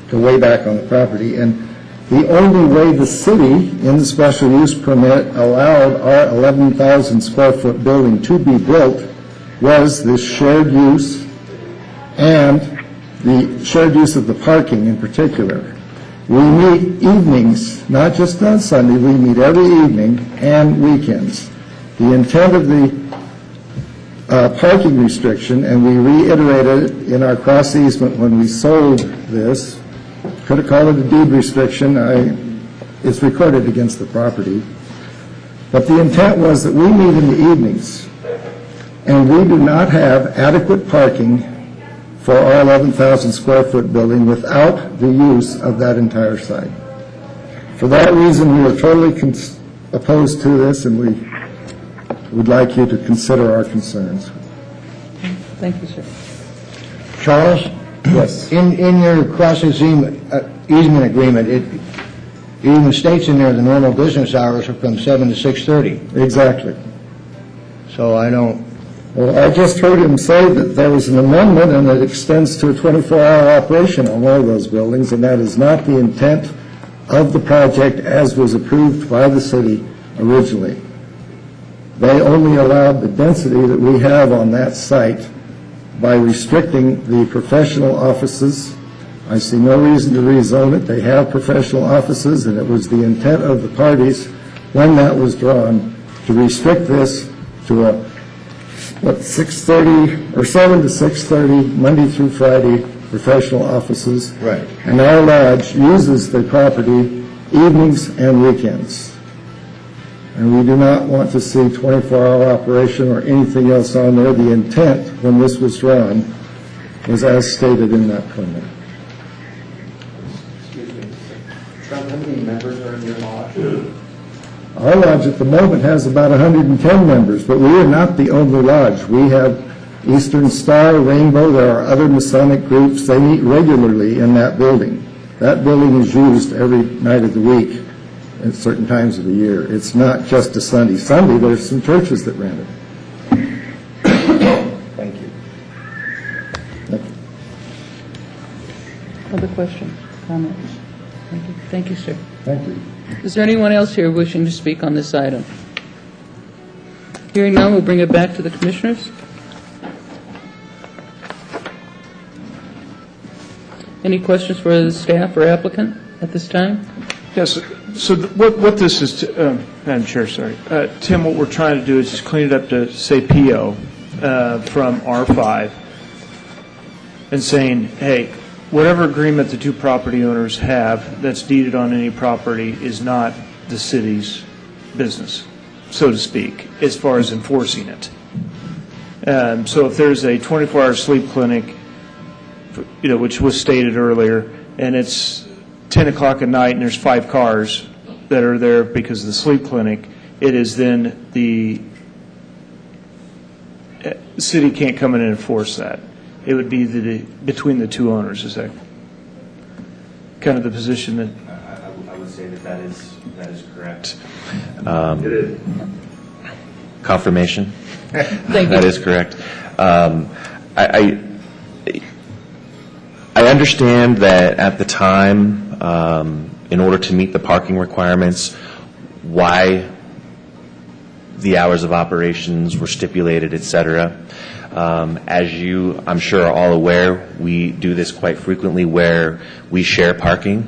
go way back on the property, and the only way the city in the special use permit allowed our 11,000 square foot building to be built was this shared use and the shared use of the parking in particular. We meet evenings, not just on Sunday, we meet every evening and weekends. The intent of the parking restriction, and we reiterated it in our cross easement when we sold this, could have called it a deed restriction, it's recorded against the property, but the intent was that we meet in the evenings, and we do not have adequate parking for our 11,000 square foot building without the use of that entire site. For that reason, we are totally opposed to this, and we would like you to consider our concerns. Thank you, sir. Charles? Yes. In your cross-easement agreement, it even states in there the normal business hours are from 7 to 6:30. Exactly. So I don't... Well, I just heard him say that there was an amendment and it extends to a 24-hour operation on one of those buildings, and that is not the intent of the project as was approved by the city originally. They only allowed the density that we have on that site by restricting the professional offices. I see no reason to rezone it. They have professional offices, and it was the intent of the parties when that was drawn to restrict this to a 6:30 or 7 to 6:30 Monday through Friday professional offices. Right. And our lodge uses the property evenings and weekends. And we do not want to see 24-hour operation or anything else on there. The intent when this was drawn was as stated in that permit. lodge? Our lodge at the moment has about 110 members, but we are not the only lodge. We have Eastern Star, Rainbow, there are other Masonic groups. They meet regularly in that building. That building is used every night of the week at certain times of the year. It's not just a Sunday. Sunday, there's some churches that rent it. Thank you. Other questions, comments? Thank you. Thank you, sir. Thank you. Is there anyone else here wishing to speak on this item? Hearing none, we'll bring it back to the commissioners. Any questions for the staff or applicant at this time? Yes, so what this is, Madam Chair, sorry. Tim, what we're trying to do is just clean it up to, say, PO from R5 and saying, hey, whatever agreement the two property owners have that's deeded on any property is not the city's business, so to speak, as far as enforcing it. So if there's a 24-hour sleep clinic, which was stated earlier, and it's 10 o'clock at night and there's 5 cars that are there because of the sleep clinic, it is then the city can't come in and enforce that. It would be between the two owners. Is that kind of the position that? I would say that is correct. It is. Confirmation? Thank you. That is correct. I understand that at the time, in order to meet the parking requirements, why the hours of operations were stipulated, et cetera. As you, I'm sure, are all aware, we do this quite frequently where we share parking.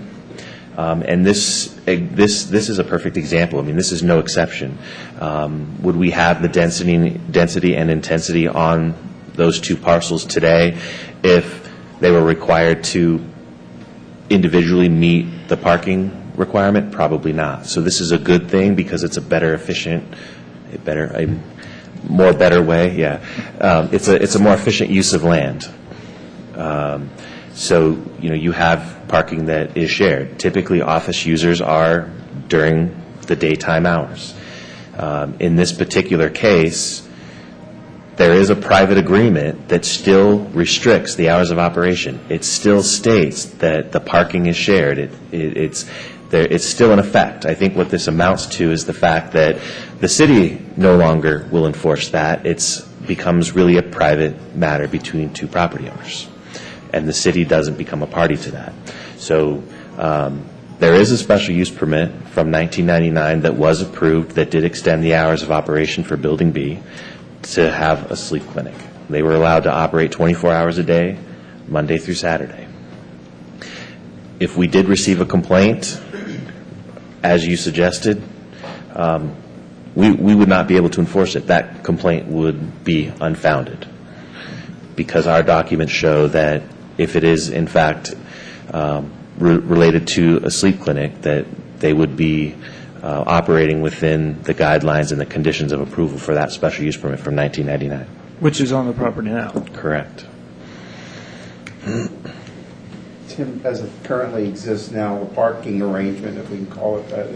And this is a perfect example. I mean, this is no exception. Would we have the density and intensity on those two parcels today if they were required to individually meet the parking requirement? Probably not. So this is a good thing because it's a better efficient, a more better way. Yeah, it's a more efficient use of land. So you have parking that is shared. Typically, office users are during the daytime hours. In this particular case, there is a private agreement that still restricts the hours of operation. It still states that the parking is shared. It's still in effect. I think what this amounts to is the fact that the city no longer will enforce that. It becomes really a private matter between two property owners, and the city doesn't become a party to that. So there is a special use permit from 1999 that was approved that did extend the hours of operation for Building B to have a sleep clinic. They were allowed to operate 24 hours a day, Monday through Saturday. If we did receive a complaint, as you suggested, we would not be able to enforce it. That complaint would be unfounded because our documents show that if it is, in fact, related to a sleep clinic, that they would be operating within the guidelines and the conditions of approval for that special use permit from 1999. Which is on the property now. Correct. Tim, as it currently exists now, a parking arrangement, if we can call it that,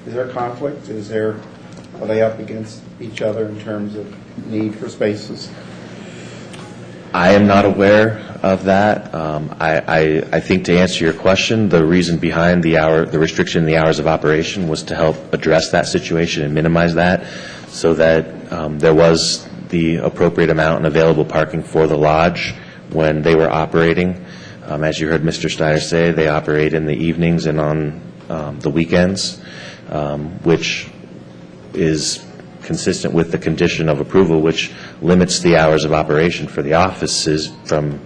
is there conflict? Are they up against each other in terms of need for spaces? I am not aware of that. I think to answer your question, the reason behind the restriction in the hours of operation was to help address that situation and minimize that so that there was the appropriate amount and available parking for the lodge when they were operating. As you heard Mr. Steiner say, they operate in the evenings and on the weekends, which is consistent with the condition of approval, which limits the hours of operation for the offices from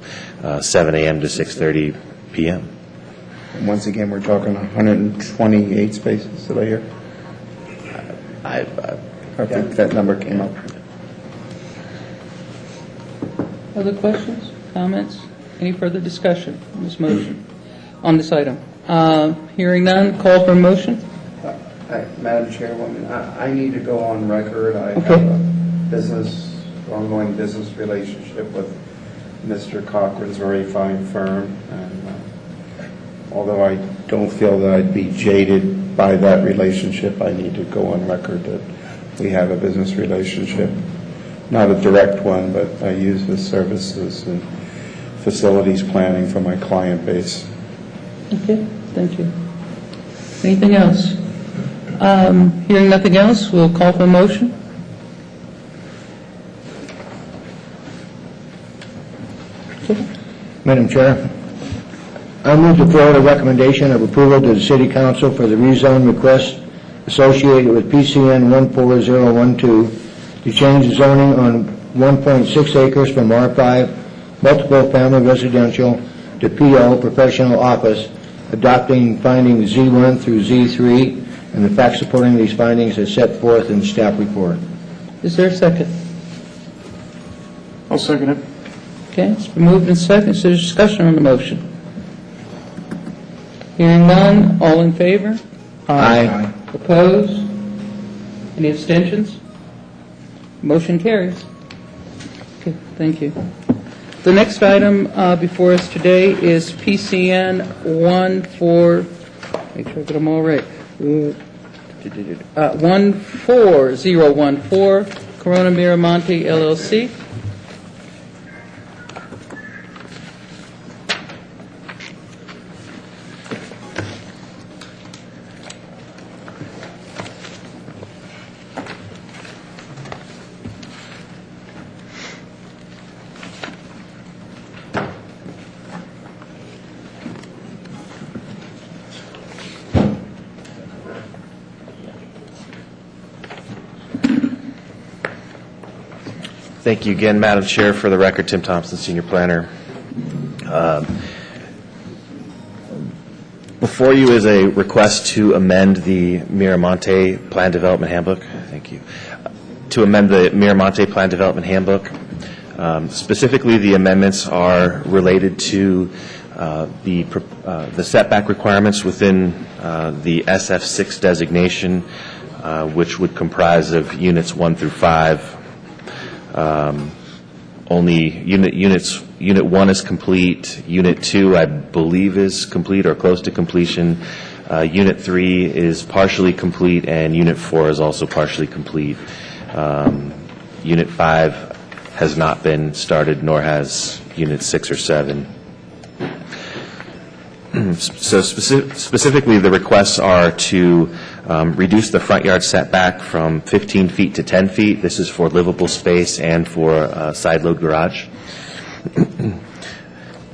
7 a.m. to 6:30 p.m. And once again, we're talking 128 spaces, did I hear? I think that number came up. Other questions, comments? Any further discussion on this motion, on this item? Hearing none, call for a motion. Madam Chairwoman, I need to go on record. I have a ongoing business relationship with Mr. Cochran's very fine firm. And although I don't feel that I'd be jaded by that relationship, I need to go on record that we have a business relationship. Not a direct one, but I use his services and facilities planning for my client base. Okay, thank you. Anything else? Hearing nothing else, we'll call for a motion. Madam Chair, I move to forward a recommendation of approval to the City Council for the rezone request associated with PCN 14012 to change the zoning on 1.6 acres from R5 multiple family residential to PO professional office, adopting findings Z1 through Z3 and the facts supporting these findings as set forth in the staff report. Is there a second? I'll second it. Okay, it's been moved and seconded. Is there discussion on the motion? Hearing none, all in favor? Aye. Opposed? Any abstentions? Motion carries. Okay, thank you. The next item before us today is PCN 14, make sure I get them all right, 14014, Corona Miramonte LLC. Thank you again, Madam Chair. For the record, Tim Thompson, Senior Planner. Before you is a request to amend the Miramonte Plan Development Handbook. Thank you. To amend the Miramonte Plan Development Handbook. Specifically, the amendments are related to the setback requirements within the SF6 designation, which would comprise of units 1 through 5. Only Unit 1 is complete. Unit 2, I believe, is complete or close to completion. Unit 3 is partially complete, and Unit 4 is also partially complete. Unit 5 has not been started, nor has Unit 6 or 7. So specifically, the requests are to reduce the front yard setback from 15 feet to 10 feet. This is for livable space and for a side load garage.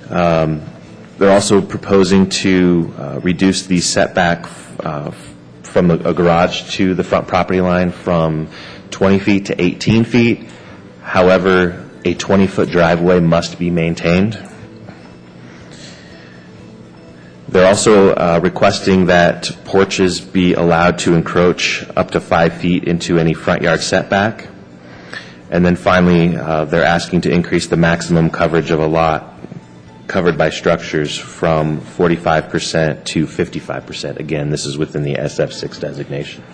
They're also proposing to reduce the setback from a garage to the front property line from 20 feet to 18 feet. However, a 20-foot driveway must be maintained. They're also requesting that porches be allowed to encroach up to 5 feet into any front yard setback. And then finally, they're asking to increase the maximum coverage of a lot covered by structures from 45% to 55%. Again, this is within the SF6 designation.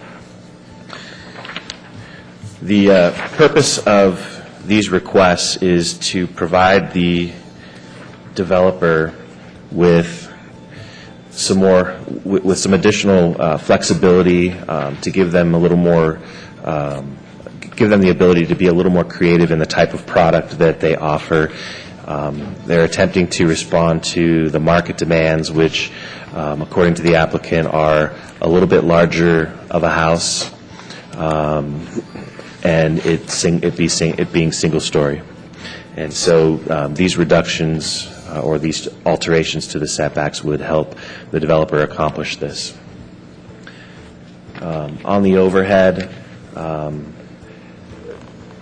The purpose of these requests is to provide the developer with some additional flexibility to give them a little more, give them the ability to be a little more creative in the type of product that they offer. They're attempting to respond to the market demands, which, according to the applicant, are a little bit larger of a house, and it being single story. And so these reductions or these alterations to the setbacks would help the developer accomplish this. On the overhead,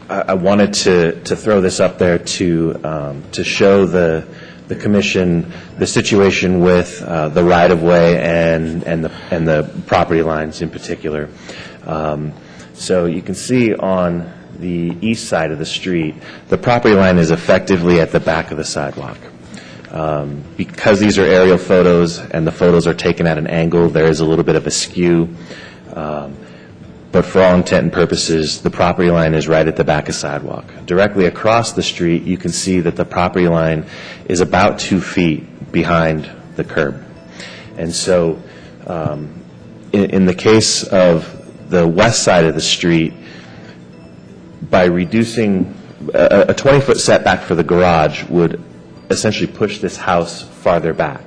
I wanted to throw this up there to show the commission the situation with the right-of-way and the property lines in particular. So you can see on the east side of the street, the property line is effectively at the back of the sidewalk. Because these are aerial photos and the photos are taken at an angle, there is a little bit of a skew. But for all intent and purposes, the property line is right at the back of sidewalk. Directly across the street, you can see that the property line is about 2 feet behind the curb. And so in the case of the west side of the street, by reducing a 20-foot setback for the garage would essentially push this house farther back.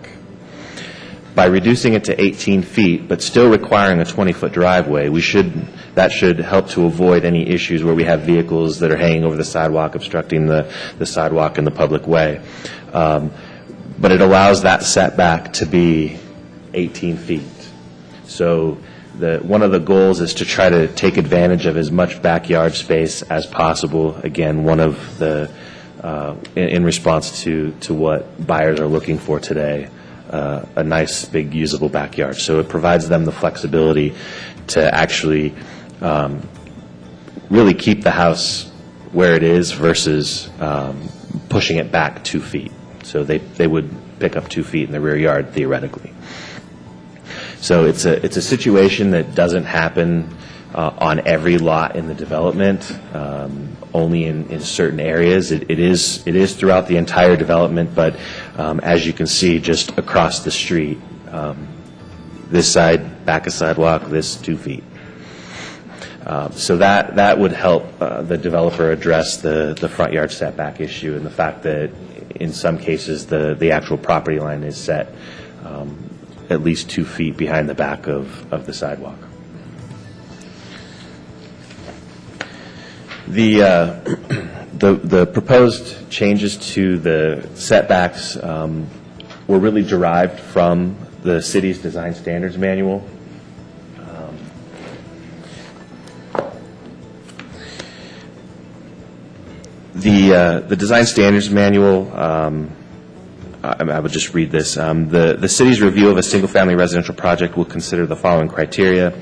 By reducing it to 18 feet, but still requiring a 20-foot driveway, that should help to avoid any issues where we have vehicles that are hanging over the sidewalk, obstructing the sidewalk in the public way. But it allows that setback to be 18 feet. So one of the goals is to try to take advantage of as much backyard space as possible. Again, one of the, in response to what buyers are looking for today, a nice, big, usable backyard. So it provides them the flexibility to actually really keep the house where it is versus pushing it back 2 feet. So they would pick up 2 feet in the rear yard, theoretically. So it's a situation that doesn't happen on every lot in the development, only in certain areas. It is throughout the entire development, but as you can see, just across the street, this side, back of sidewalk, this 2 feet. So that would help the developer address the front yard setback issue and the fact that in some cases the actual property line is set at least 2 feet behind the back of the sidewalk. The proposed changes to the setbacks were really derived from the city's design standards manual. The design standards manual, I would just read this. The city's review of a single-family residential project will consider the following criteria: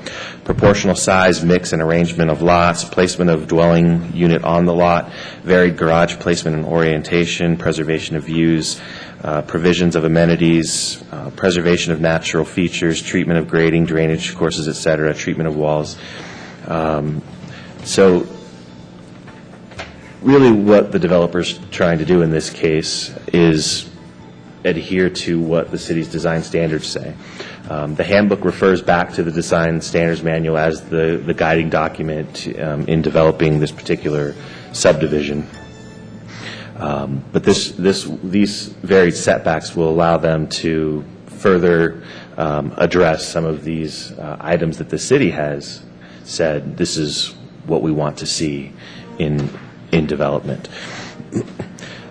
proportional size, mix, and arrangement of lots, placement of dwelling unit on the lot, varied garage placement and orientation, preservation of views, provisions of amenities, preservation of natural features, treatment of grading, drainage courses, etc., treatment of walls. So really what the developer's trying to do in this case is adhere to what the city's design standards say. The handbook refers back to the design standards manual as the guiding document in developing this particular subdivision. But these varied setbacks will allow them to further address some of these items that the city has said this is what we want to see in development.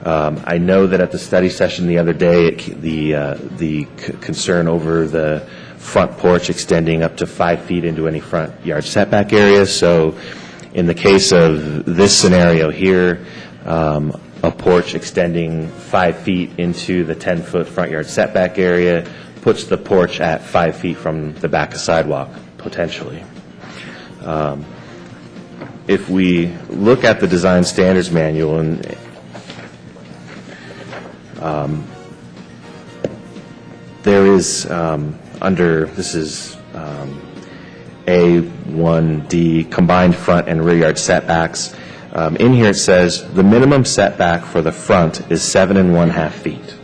I know that at the study session the other day, the concern over the front porch extending up to 5 feet into any front yard setback area. So in the case of this scenario here, a porch extending 5 feet into the 10-foot front yard setback area puts the porch at 5 feet from the back of sidewalk, potentially. If we look at the design standards manual, and there is this is A1D, combined front and rear yard setbacks. In here it says the minimum setback for the front is 7.5 feet.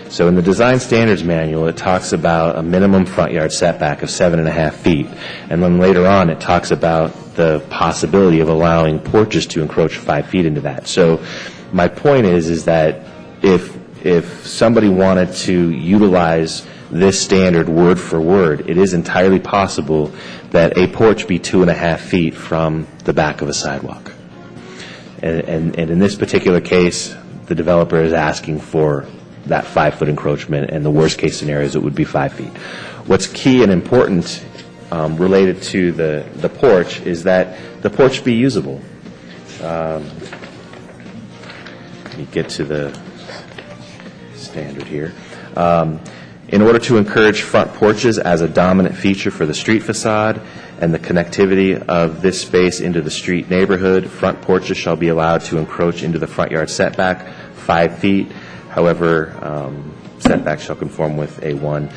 So in the design standards manual, it talks about a minimum front yard setback of 7.5 feet. And then later on, it talks about the possibility of allowing porches to encroach 5 feet into that. So my point is that if somebody wanted to utilize this standard word for word, it is entirely possible that a porch be 2.5 feet from the back of a sidewalk. And in this particular case, the developer is asking for that 5-foot encroachment, and the worst case scenarios it would be 5 feet. What's key and important related to the porch is that the porch be usable. Let me get to the standard here. In order to encourage front porches as a dominant feature for the street facade and the connectivity of this space into the street neighborhood, front porches shall be allowed to encroach into the front yard setback 5 feet. However, setback shall conform with A1.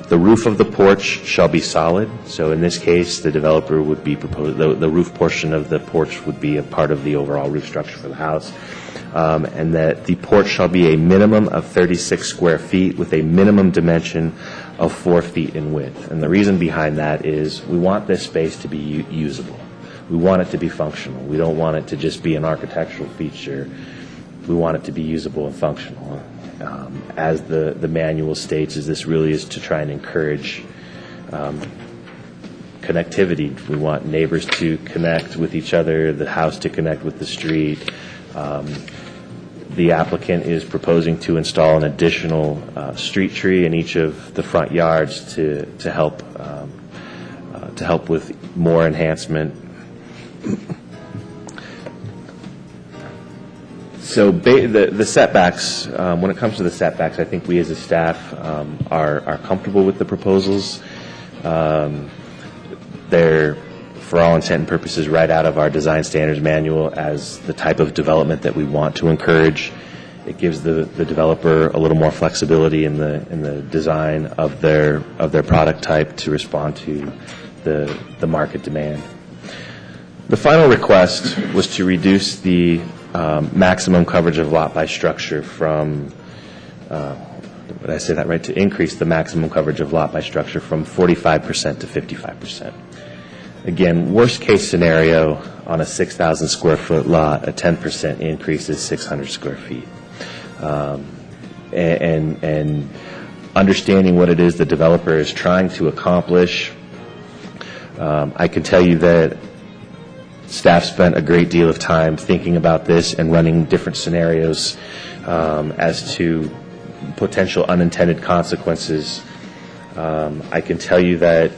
The roof of the porch shall be solid. So in this case, the developer would be proposed, the roof portion of the porch would be a part of the overall roof structure for the house. And that the porch shall be a minimum of 36 square feet with a minimum dimension of 4 feet in width. And the reason behind that is we want this space to be usable. We want it to be functional. We don't want it to just be an architectural feature. We want it to be usable and functional. As the manual states, is this really is to try and encourage connectivity. We want neighbors to connect with each other, the house to connect with the street. The applicant is proposing to install an additional street tree in each of the front yards to help with more enhancement. So the setbacks, when it comes to the setbacks, I think we as a staff are comfortable with the proposals. They're, for all intent and purposes, right out of our design standards manual as the type of development that we want to encourage. It gives the developer a little more flexibility in the design of their product type to respond to the market demand. The final request was to reduce the maximum coverage of lot by structure from, did I say that right? To increase the maximum coverage of lot by structure from 45% to 55%. Again, worst case scenario on a 6,000 square foot lot, a 10% increase is 600 square feet. And understanding what it is the developer is trying to accomplish, I can tell you that staff spent a great deal of time thinking about this and running different scenarios as to potential unintended consequences. I can tell you that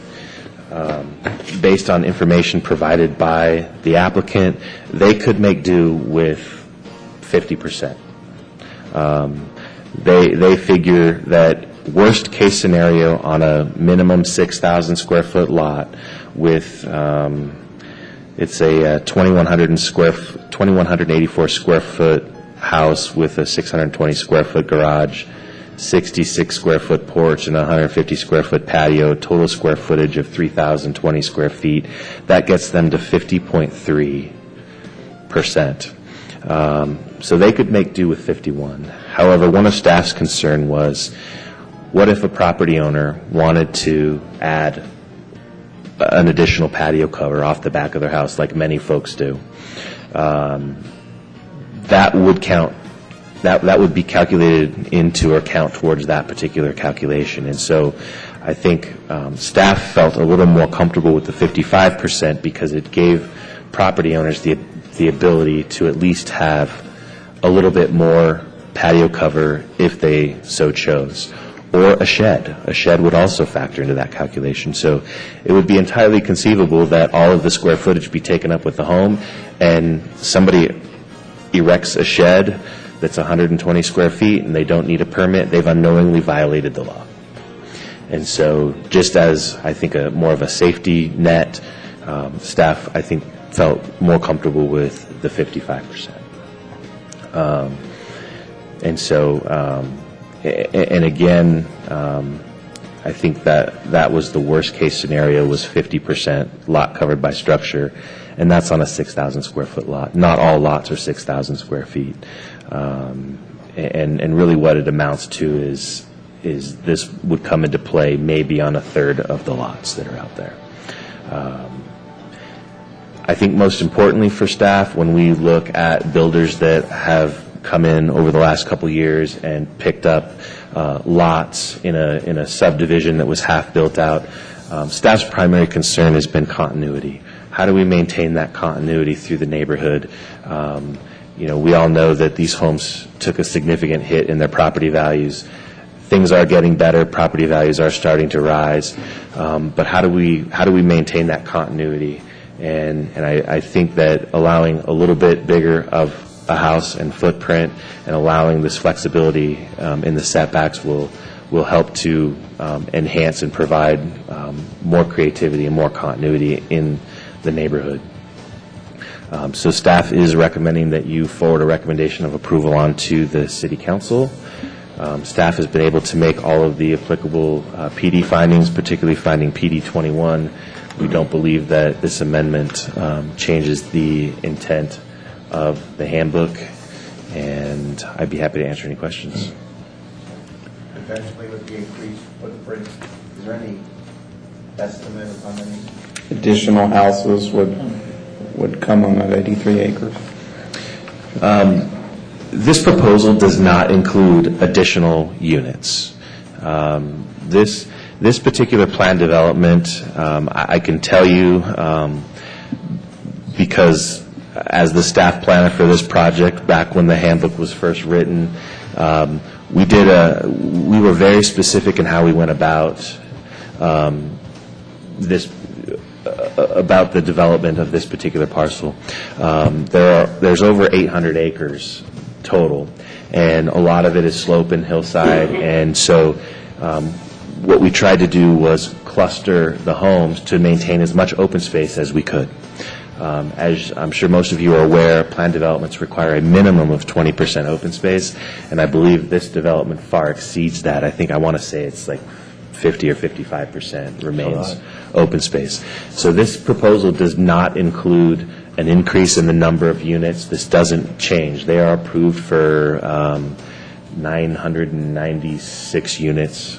based on information provided by the applicant, they could make do with 50%. They figure that worst case scenario on a minimum 6,000 square foot lot with it's a 2,184 square foot house with a 620 square foot garage, 66 square foot porch, and 150 square foot patio, total square footage of 3,020 square feet. That gets them to 50.3%. So they could make do with 51. However, one of staff's concern was, what if a property owner wanted to add an additional patio cover off the back of their house, like many folks do? That would count. That would be calculated into or count towards that particular calculation. And so I think staff felt a little more comfortable with the 55% because it gave property owners the ability to at least have a little bit more patio cover if they so chose. Or a shed. A shed would also factor into that calculation. So it would be entirely conceivable that all of the square footage be taken up with the home, and somebody erects a shed that's 120 square feet and they don't need a permit, they've unknowingly violated the law. And so just as I think more of a safety net, staff, I think, felt more comfortable with the 55%. And so, and again, I think that was the worst case scenario, was 50% lot covered by structure, and that's on a 6,000 square foot lot. Not all lots are 6,000 square feet. And really what it amounts to is this would come into play maybe on a third of the lots that are out there. I think most importantly for staff, when we look at builders that have come in over the last couple years and picked up lots in a subdivision that was half built out, staff's primary concern has been continuity. How do we maintain that continuity through the neighborhood? We all know that these homes took a significant hit in their property values. Things are getting better. Property values are starting to rise. But how do we maintain that continuity? And I think that allowing a little bit bigger of a house and footprint and allowing this flexibility in the setbacks will help to enhance and provide more creativity and more continuity in the neighborhood. So staff is recommending that you forward a recommendation of approval on to the City Council. Staff has been able to make all of the applicable PD findings, particularly finding PD 21. We don't believe that this amendment changes the intent of the handbook, and I'd be happy to answer any questions. eventually with the increased footprint? Is there any estimate of how many? Additional houses would come on that 83 acres. This proposal does not include additional units. This particular plan development, I can tell you, because as the staff planner for this project, back when the handbook was first written, we were very specific in how we went about about the development of this particular parcel. There's over 800 acres total, and a lot of it is slope and hillside, and so what we tried to do was cluster the homes to maintain as much open space as we could. As I'm sure most of you are aware, plan developments require a minimum of 20% open space, and I believe this development far exceeds that. I want to say it's like 50 or 55% remains open space. So this proposal does not include an increase in the number of units. This doesn't change. They are approved for 996 units.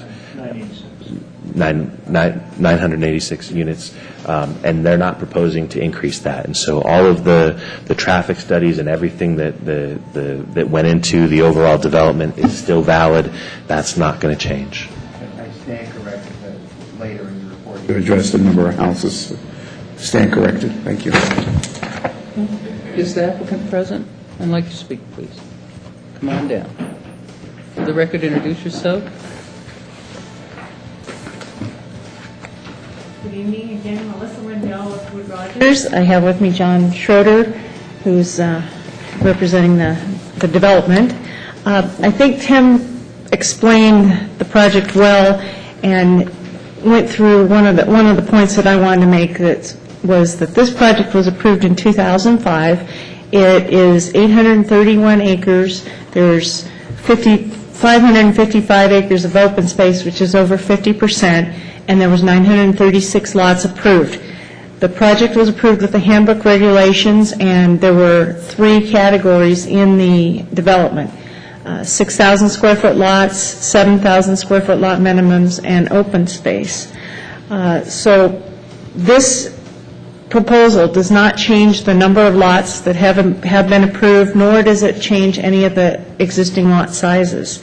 986 units, and they're not proposing to increase that. And so all of the traffic studies and everything that went into the overall development is still valid. That's not going to change. I stand corrected that later in your report you addressed the number of houses. Stand corrected. Thank you. Is the applicant present? I'd like to speak, please. Come on down. For the record, introduce yourself. Good evening again, Melissa Lindell with Wood Rogers. I have with me John Schroeder, who's representing the development. I think Tim explained the project well and went through one of the points that I wanted to make, that was that this project was approved in 2005. It is 831 acres. There's 555 acres of open space, which is over 50%, and there was 936 lots approved. The project was approved with the handbook regulations, and there were 3 categories in the development: 6,000 square foot lots, 7,000 square foot lot minimums, and open space. So this proposal does not change the number of lots that have been approved, nor does it change any of the existing lot sizes.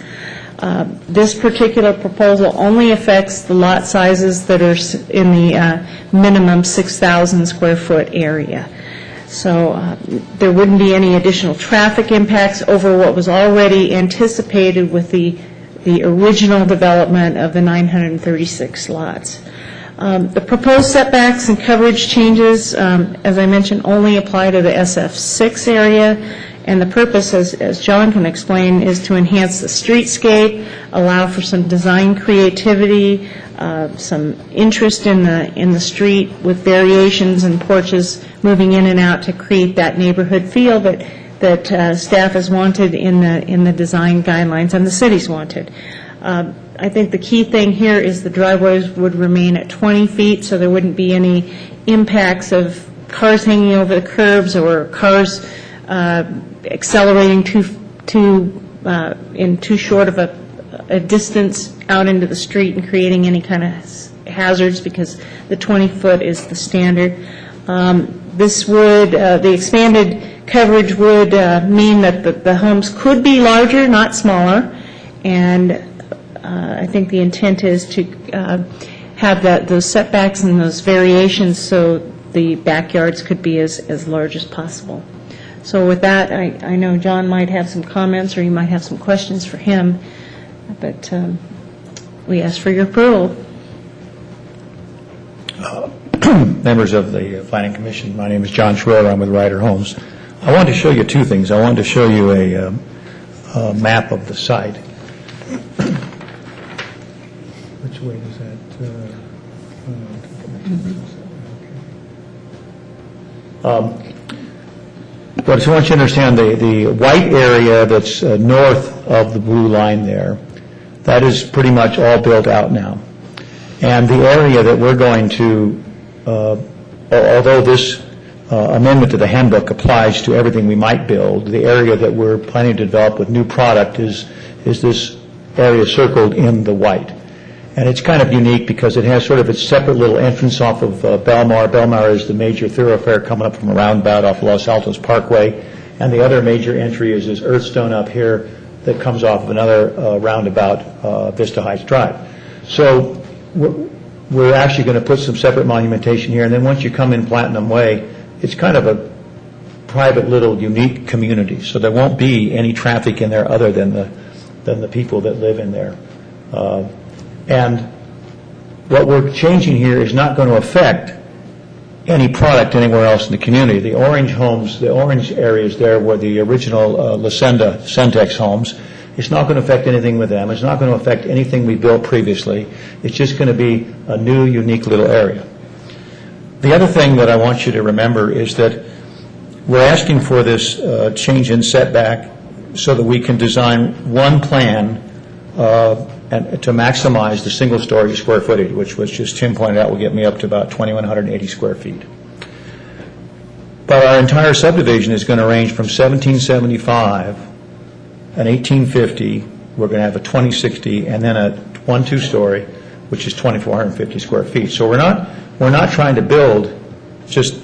This particular proposal only affects the lot sizes that are in the minimum 6,000 square foot area. So there wouldn't be any additional traffic impacts over what was already anticipated with the original development of the 936 lots. The proposed setbacks and coverage changes, as I mentioned, only apply to the SF6 area, and the purpose, as John can explain, is to enhance the streetscape, allow for some design creativity, some interest in the street with variations and porches moving in and out to create that neighborhood feel that staff has wanted in the design guidelines and the city's wanted. I think the key thing here is the driveways would remain at 20 feet, so there wouldn't be any impacts of cars hanging over the curbs or cars accelerating in too short of a distance out into the street and creating any kind of hazards, because the 20-foot is the standard. The expanded coverage would mean that the homes could be larger, not smaller, and I think the intent is to have those setbacks and those variations so the backyards could be as large as possible. So with that, I know John might have some comments, or you might have some questions for him, but we ask for your approval. Members of the Planning Commission, my name is John Schroeder. I'm with Ryder Homes. I wanted to show you 2 things. I wanted to show you a map of the site. Which way is that? But I want you to understand the white area that's north of the blue line there, that is pretty much all built out now. And the area that we're going to, although this amendment to the handbook applies to everything we might build, the area that we're planning to develop with new product is this area circled in the white. And it's kind of unique because it has sort of its separate little entrance off of Belmar. Belmar is the major thoroughfare coming up from a roundabout off Los Altos Parkway. And the other major entry is this Earthstone up here that comes off of another roundabout, Vista Heights Drive. So we're actually going to put some separate monumentation here. And then once you come in Platinum Way, it's kind of a private little unique community. So there won't be any traffic in there other than the people that live in there. And what we're changing here is not going to affect any product anywhere else in the community. The orange homes, the orange areas there were the original Lucenda Centex homes. It's not going to affect anything with them. It's not going to affect anything we built previously. It's just going to be a new, unique little area. The other thing that I want you to remember is that we're asking for this change in setback so that we can design one plan and to maximize the single-story square footage, which was just Tim pointed out will get me up to about 2,180 square feet. But our entire subdivision is going to range from 1775, an 1850, we're going to have a 2060, and then a 1-2-story, which is 2,450 square feet. So we're not trying to build just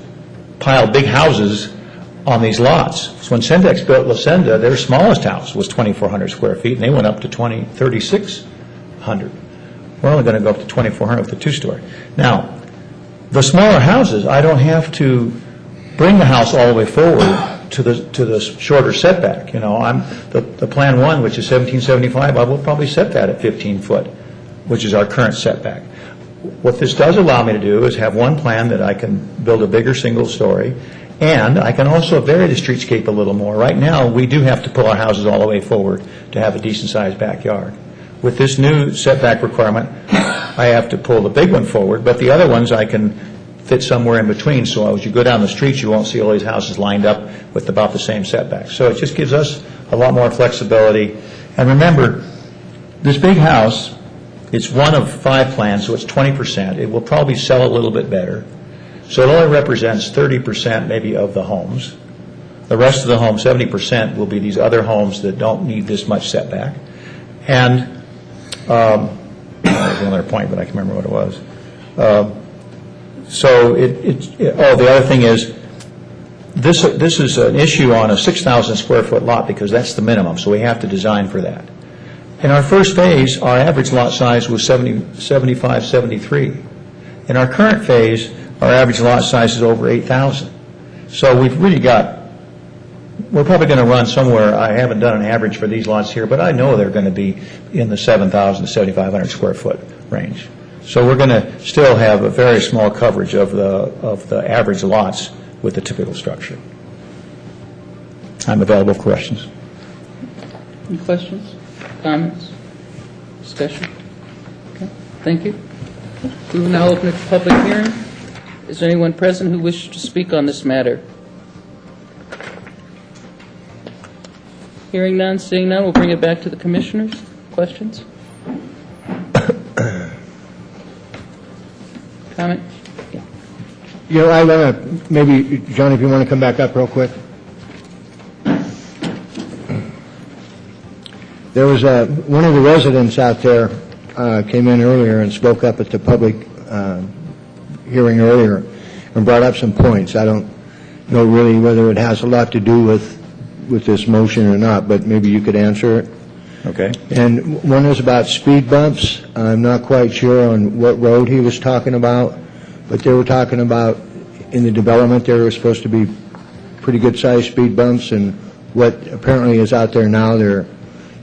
pile big houses on these lots. So when Centex built Lucenda, their smallest house was 2,400 square feet, and they went up to 3,600. We're only going to go up to 2,400 with the 2-story. Now, the smaller houses, I don't have to bring the house all the way forward to the shorter setback. You know, the Plan 1, which is 1775, I will probably set that at 15 foot, which is our current setback. What this does allow me to do is have one plan that I can build a bigger single story, and I can also vary the streetscape a little more. Right now, we do have to pull our houses all the way forward to have a decent-sized backyard. With this new setback requirement, I have to pull the big one forward, but the other ones I can fit somewhere in between, so as you go down the street, you won't see all these houses lined up with about the same setback. So it just gives us a lot more flexibility. And remember, this big house, it's one of 5 plans, so it's 20%. It will probably sell a little bit better. So it only represents 30% maybe of the homes. The rest of the homes, 70%, will be these other homes that don't need this much setback. And there was another point, but I can't remember what it was. The other thing is, this is an issue on a 6,000 square foot lot because that's the minimum, so we have to design for that. In our first phase, our average lot size was 75, 73. In our current phase, our average lot size is over 8,000. So we've really we're probably going to run somewhere, I haven't done an average for these lots here, but I know they're going to be in the 7,000 to 7,500 square foot range. So we're going to still have a very small coverage of the average lots with the typical structure. I'm available for questions. Any questions, comments, discussion? Okay, thank you. We will now open it to public hearing. Is there anyone present who wishes to speak on this matter? Hearing none, seeing none, we'll bring it back to the commissioners. Questions? Comment? Yeah. You know, I want to, maybe, John, if you want to come back up real quick. There was one of the residents out there came in earlier and spoke up at the public hearing earlier and brought up some points. I don't know really whether it has a lot to do with this motion or not, but maybe you could answer it. Okay. And one is about speed bumps. I'm not quite sure on what road he was talking about, but they were talking about in the development there were supposed to be pretty good-sized speed bumps, and what apparently is out there now, you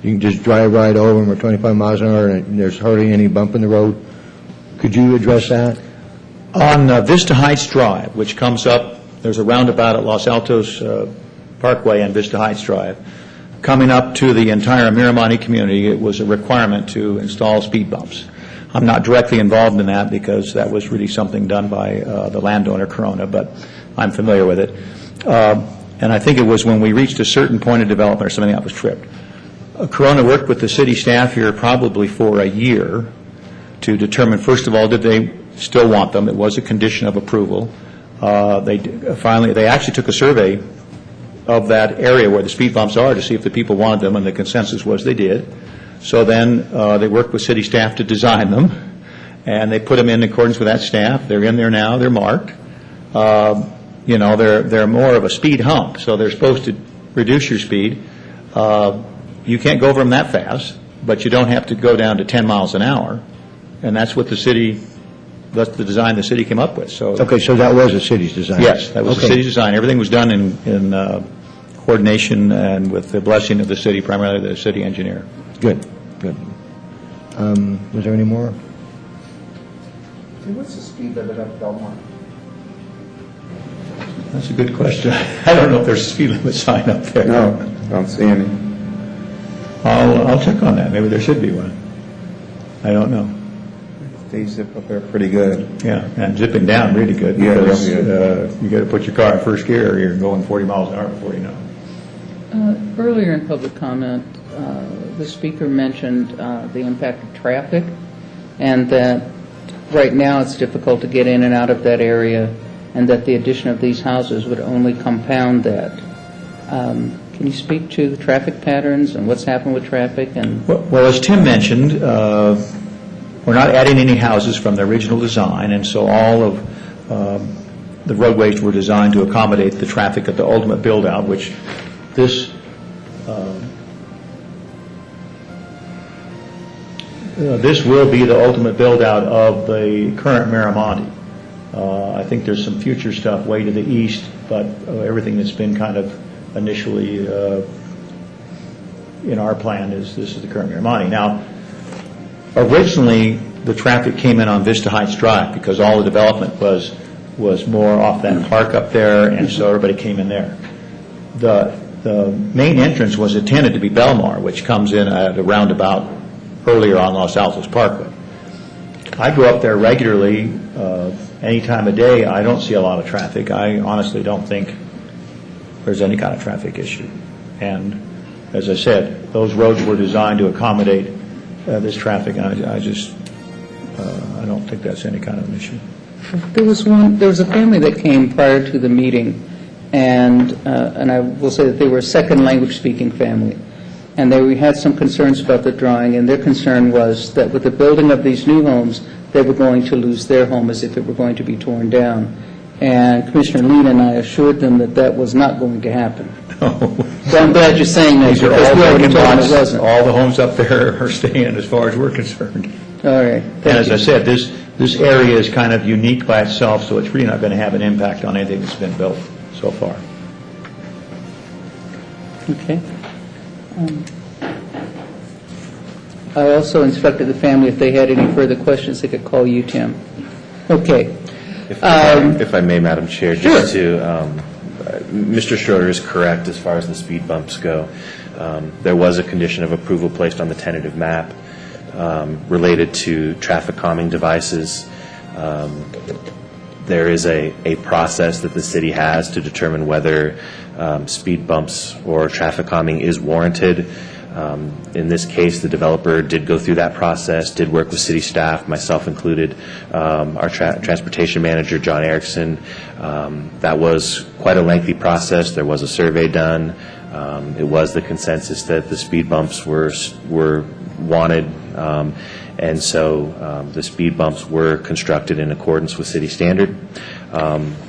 can just drive right over them at 25 miles an hour, and there's hardly any bump in the road. Could you address that? On Vista Heights Drive, which comes up, there's a roundabout at Los Altos Parkway and Vista Heights Drive. Coming up to the entire Miramonte community, it was a requirement to install speed bumps. I'm not directly involved in that because that was really something done by the landowner, Corona, but I'm familiar with it. And I think it was when we reached a certain point of development or something that was tripped. Corona worked with the city staff here probably for a year to determine, first of all, did they still want them? It was a condition of approval. They actually took a survey of that area where the speed bumps are to see if the people wanted them, and the consensus was they did. So then they worked with city staff to design them, and they put them in accordance with that staff. They're in there now, they're marked. You know, they're more of a speed hump, so they're supposed to reduce your speed. You can't go over them that fast, but you don't have to go down to 10 miles an hour, and that's what that's the design the city came up with. So Okay, so that was the city's design? yes, that was the Okay. city's design. Everything was done in coordination and with the blessing of the city, primarily the city engineer. Good, good. Was there any more? What's the speed limit up Belmont? That's a good question. I don't know if there's a speed limit sign up there. No, don't see any. I'll check on that. Maybe there should be one. I don't know. They zip up there pretty good. Yeah, and zipping down really good. Yeah, Because real good. you got to put your car in first gear, or you're going 40 miles an hour before you know. Earlier in public comment, the speaker mentioned the impact of traffic, and that right now it's difficult to get in and out of that area, and that the addition of these houses would only compound that. Can you speak to the traffic patterns and what's happened with traffic? And Well, as Tim mentioned, we're not adding any houses from the original design, and so all of the roadways were designed to accommodate the traffic at the ultimate build-out, which this this will be the ultimate build-out of the current Miramonte. I think there's some future stuff way to the east, but everything that's been kind of initially in our plan is this is the current Miramonte. Now, originally, the traffic came in on Vista Heights Drive because all the development was more off that park up there, and so everybody came in there. The main entrance was intended to be Belmar, which comes in at a roundabout earlier on Los Altos Parkway. I go up there regularly, any time of day. I don't see a lot of traffic. I honestly don't think there's any kind of traffic issue. And as I said, those roads were designed to accommodate this traffic. I don't think that's any kind of an issue. there was a family that came prior to the meeting, and I will say that they were a second language speaking family. And we had some concerns about the drawing, and their concern was that with the building of these new homes, they were going to lose their home as if it were going to be torn down. And Commissioner Lean and I assured them that that was not going to happen. So I'm glad you're saying that. These are because all we already vacant told them lots. it wasn't. All the homes up there are staying as far as we're concerned. All right. And as I said, this area is kind of unique by itself, so it's really not going to have an impact on anything that's been built so far. Okay. I also instructed the family if they had any further questions, they could call you, Tim. Okay. If I may, Madam Chair, just to, Mr. Schroeder is correct as far as the speed bumps go. There was a condition of approval placed on the tentative map related to traffic calming devices. There is a process that the city has to determine whether speed bumps or traffic calming is warranted. In this case, the developer did go through that process, did work with city staff, myself included, our transportation manager, John Erickson. That was quite a lengthy process. There was a survey done. It was the consensus that the speed bumps were wanted, and so the speed bumps were constructed in accordance with city standard.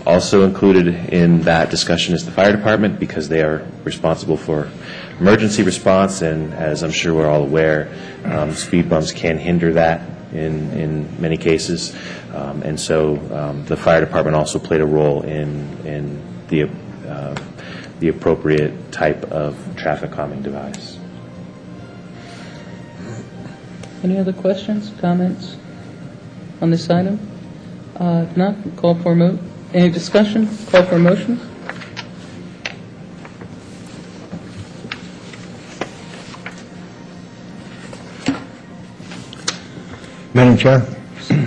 Also included in that discussion is the fire department, because they are responsible for emergency response, and as I'm sure we're all aware, speed bumps can hinder that in many cases, and so the fire department also played a role in the appropriate type of traffic calming device. Any other questions, comments on this item? If not, call for a vote. Any discussion? Call for a motion? Madam Chair?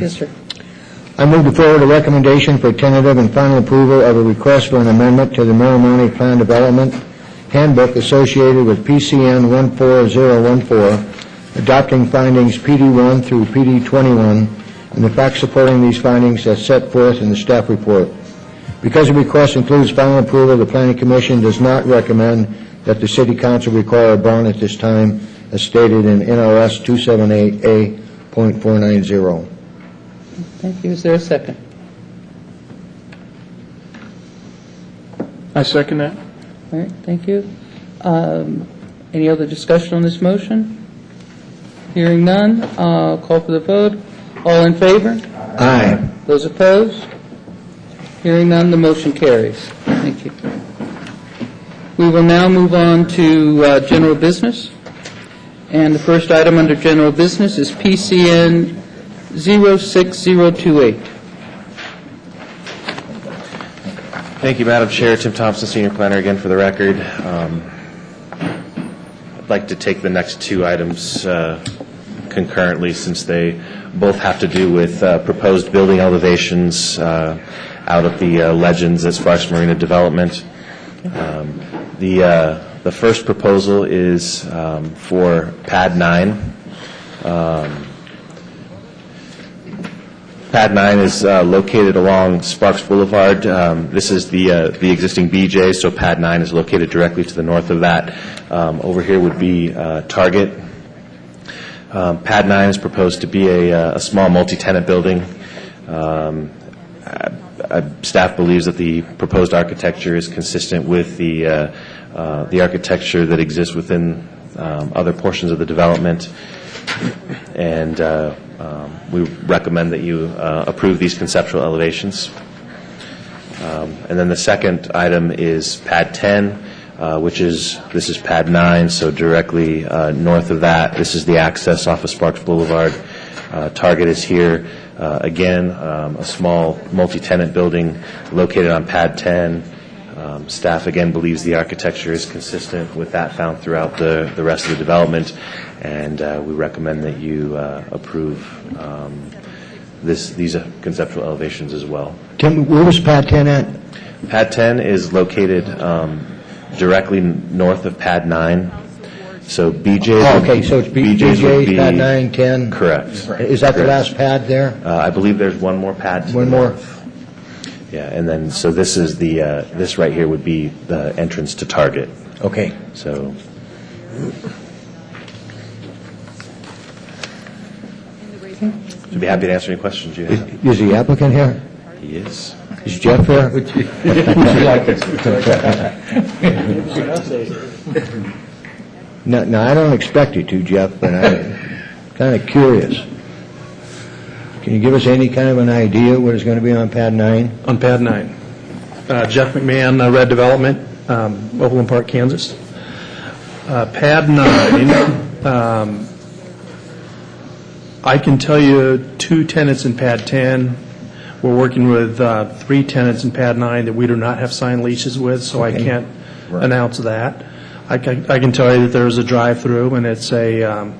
Yes, sir. I move to forward a recommendation for tentative and final approval of a request for an amendment to the Miramonte Plan Development Handbook associated with PCN 14014, adopting findings PD1 through PD21, and the facts supporting these findings as set forth in the staff report. Because the request includes final approval, the Planning Commission does not recommend that the City Council require a bond at this time, as stated in NRS 278A.490. Thank you. Is there a second? I second that. All right, thank you. Any other discussion on this motion? Hearing none, call for the vote. All in favor? Aye. Those opposed? Hearing none, the motion carries. Thank you. We will now move on to general business. And the first item under general business is PCN 06028. Thank you, Madam Chair. Tim Thompson, Senior Planner, again for the record. I'd like to take the next two items concurrently, since they both have to do with proposed building elevations out at the Legends at Sparks Marina Development. The first proposal is for Pad 9. Pad 9 is located along Sparks Boulevard. This is the existing BJ, so Pad 9 is located directly to the north of that. Over here would be Target. Pad 9 is proposed to be a small multi-tenant building. Staff believes that the proposed architecture is consistent with the architecture that exists within other portions of the development, and we recommend that you approve these conceptual elevations. And then the second item is Pad 10, this is Pad 9, so directly north of that. This is the access off of Sparks Boulevard. Target is here. Again, a small multi-tenant building located on Pad 10. Staff again believes the architecture is consistent with that found throughout the rest of the development, and we recommend that you approve these conceptual elevations as well. Tim, where was Pad 10 at? Pad 10 is located directly north of Pad 9. So BJ. Oh, okay, so it's BJ, Pad 9, 10. Correct. Is that the last pad there? I believe there's one more pad. One more. Yeah, and then so this is this right here would be the entrance to Target. Okay. So. I'd be happy to answer any questions you have. Is the applicant here? He is. Is Jeff here? No, I don't expect you to, Jeff, but I'm kind of curious. Can you give us any kind of an idea what is going to be on Pad 9? On Pad 9. Jeff McMahon, Red Development, Overland Park, Kansas. Pad 9, I can tell you 2 tenants in Pad 10. We're working with 3 tenants in Pad 9 that we do not have signed leases with, so I can't announce that. I can tell you that there's a drive-through, and it's a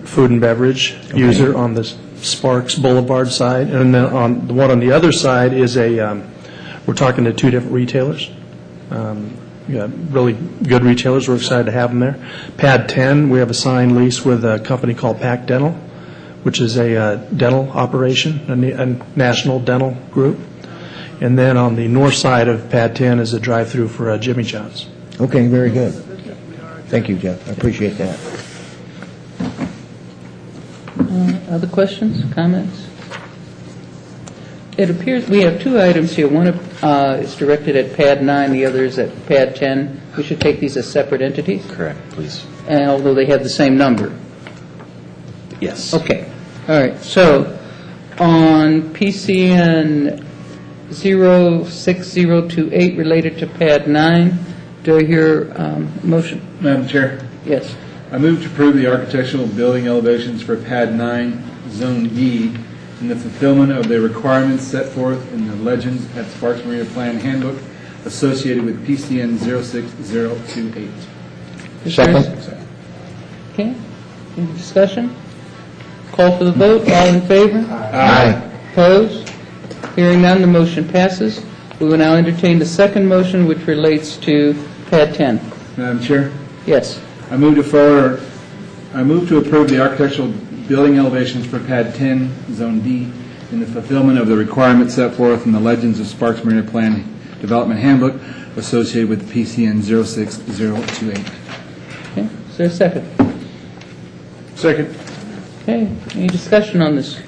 food and beverage user on the Sparks Boulevard side, and then on the one on the other side is we're talking to 2 different retailers. Really good retailers. We're excited to have them there. Pad 10, we have a signed lease with a company called Pack Dental, which is a dental operation, a national dental group. And then on the north side of Pad 10 is a drive-through for Jimmy John's. Okay, very good. Thank you, Jeff. I appreciate that. Other questions, comments? It appears we have 2 items here. One is directed at Pad 9, the other is at Pad 10. We should take these as separate entities? Correct, please. And although they have the same number? Yes. Okay. All right. So on PCN 06028 related to Pad 9, do I hear motion? Madam Chair, Yes. I move to approve the architectural building elevations for Pad 9, Zone D, in the fulfillment of the requirements set forth in the Legends at Sparks Marina Plan Handbook associated with PCN 06028. Second. Okay. Any discussion? Call for the vote. All in favor? Aye. Opposed? Hearing none, the motion passes. We will now entertain the second motion, which relates to Pad 10. Madam Chair, Yes. I move to approve the architectural building elevations for Pad 10, Zone D, in the fulfillment of the requirements set forth in the Legends of Sparks Marina Plan Development Handbook associated with PCN 06028. Okay. Is there a second? Second. Okay, any discussion on this?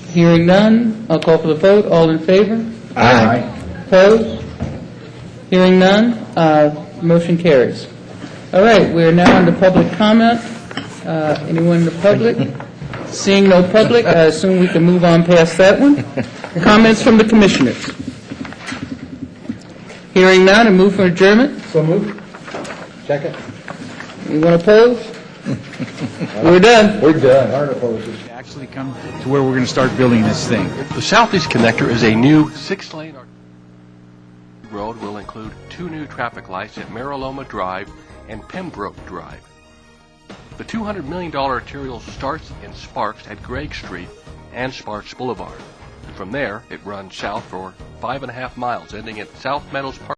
Hearing none, I'll call for the vote. All in favor? Aye. Opposed? Hearing none, motion carries. All right, we are now on to public comment. Anyone in the public? Seeing no public, I assume we can move on past that one. Comments from the commissioners? Hearing none, and move for adjournment. So moved. Second. Anyone opposed? We're done. We're done. Hard opposers. Actually come to where we're going to start building this thing. The Southeast Connector is a new 6-lane road. Will include 2 new traffic lights at Mariloma Drive and Pembroke Drive. The $200 million arterial starts in Sparks at Gregg Street and Sparks Boulevard. And from there, it runs south for 5.5 miles, ending at South Meadows Park.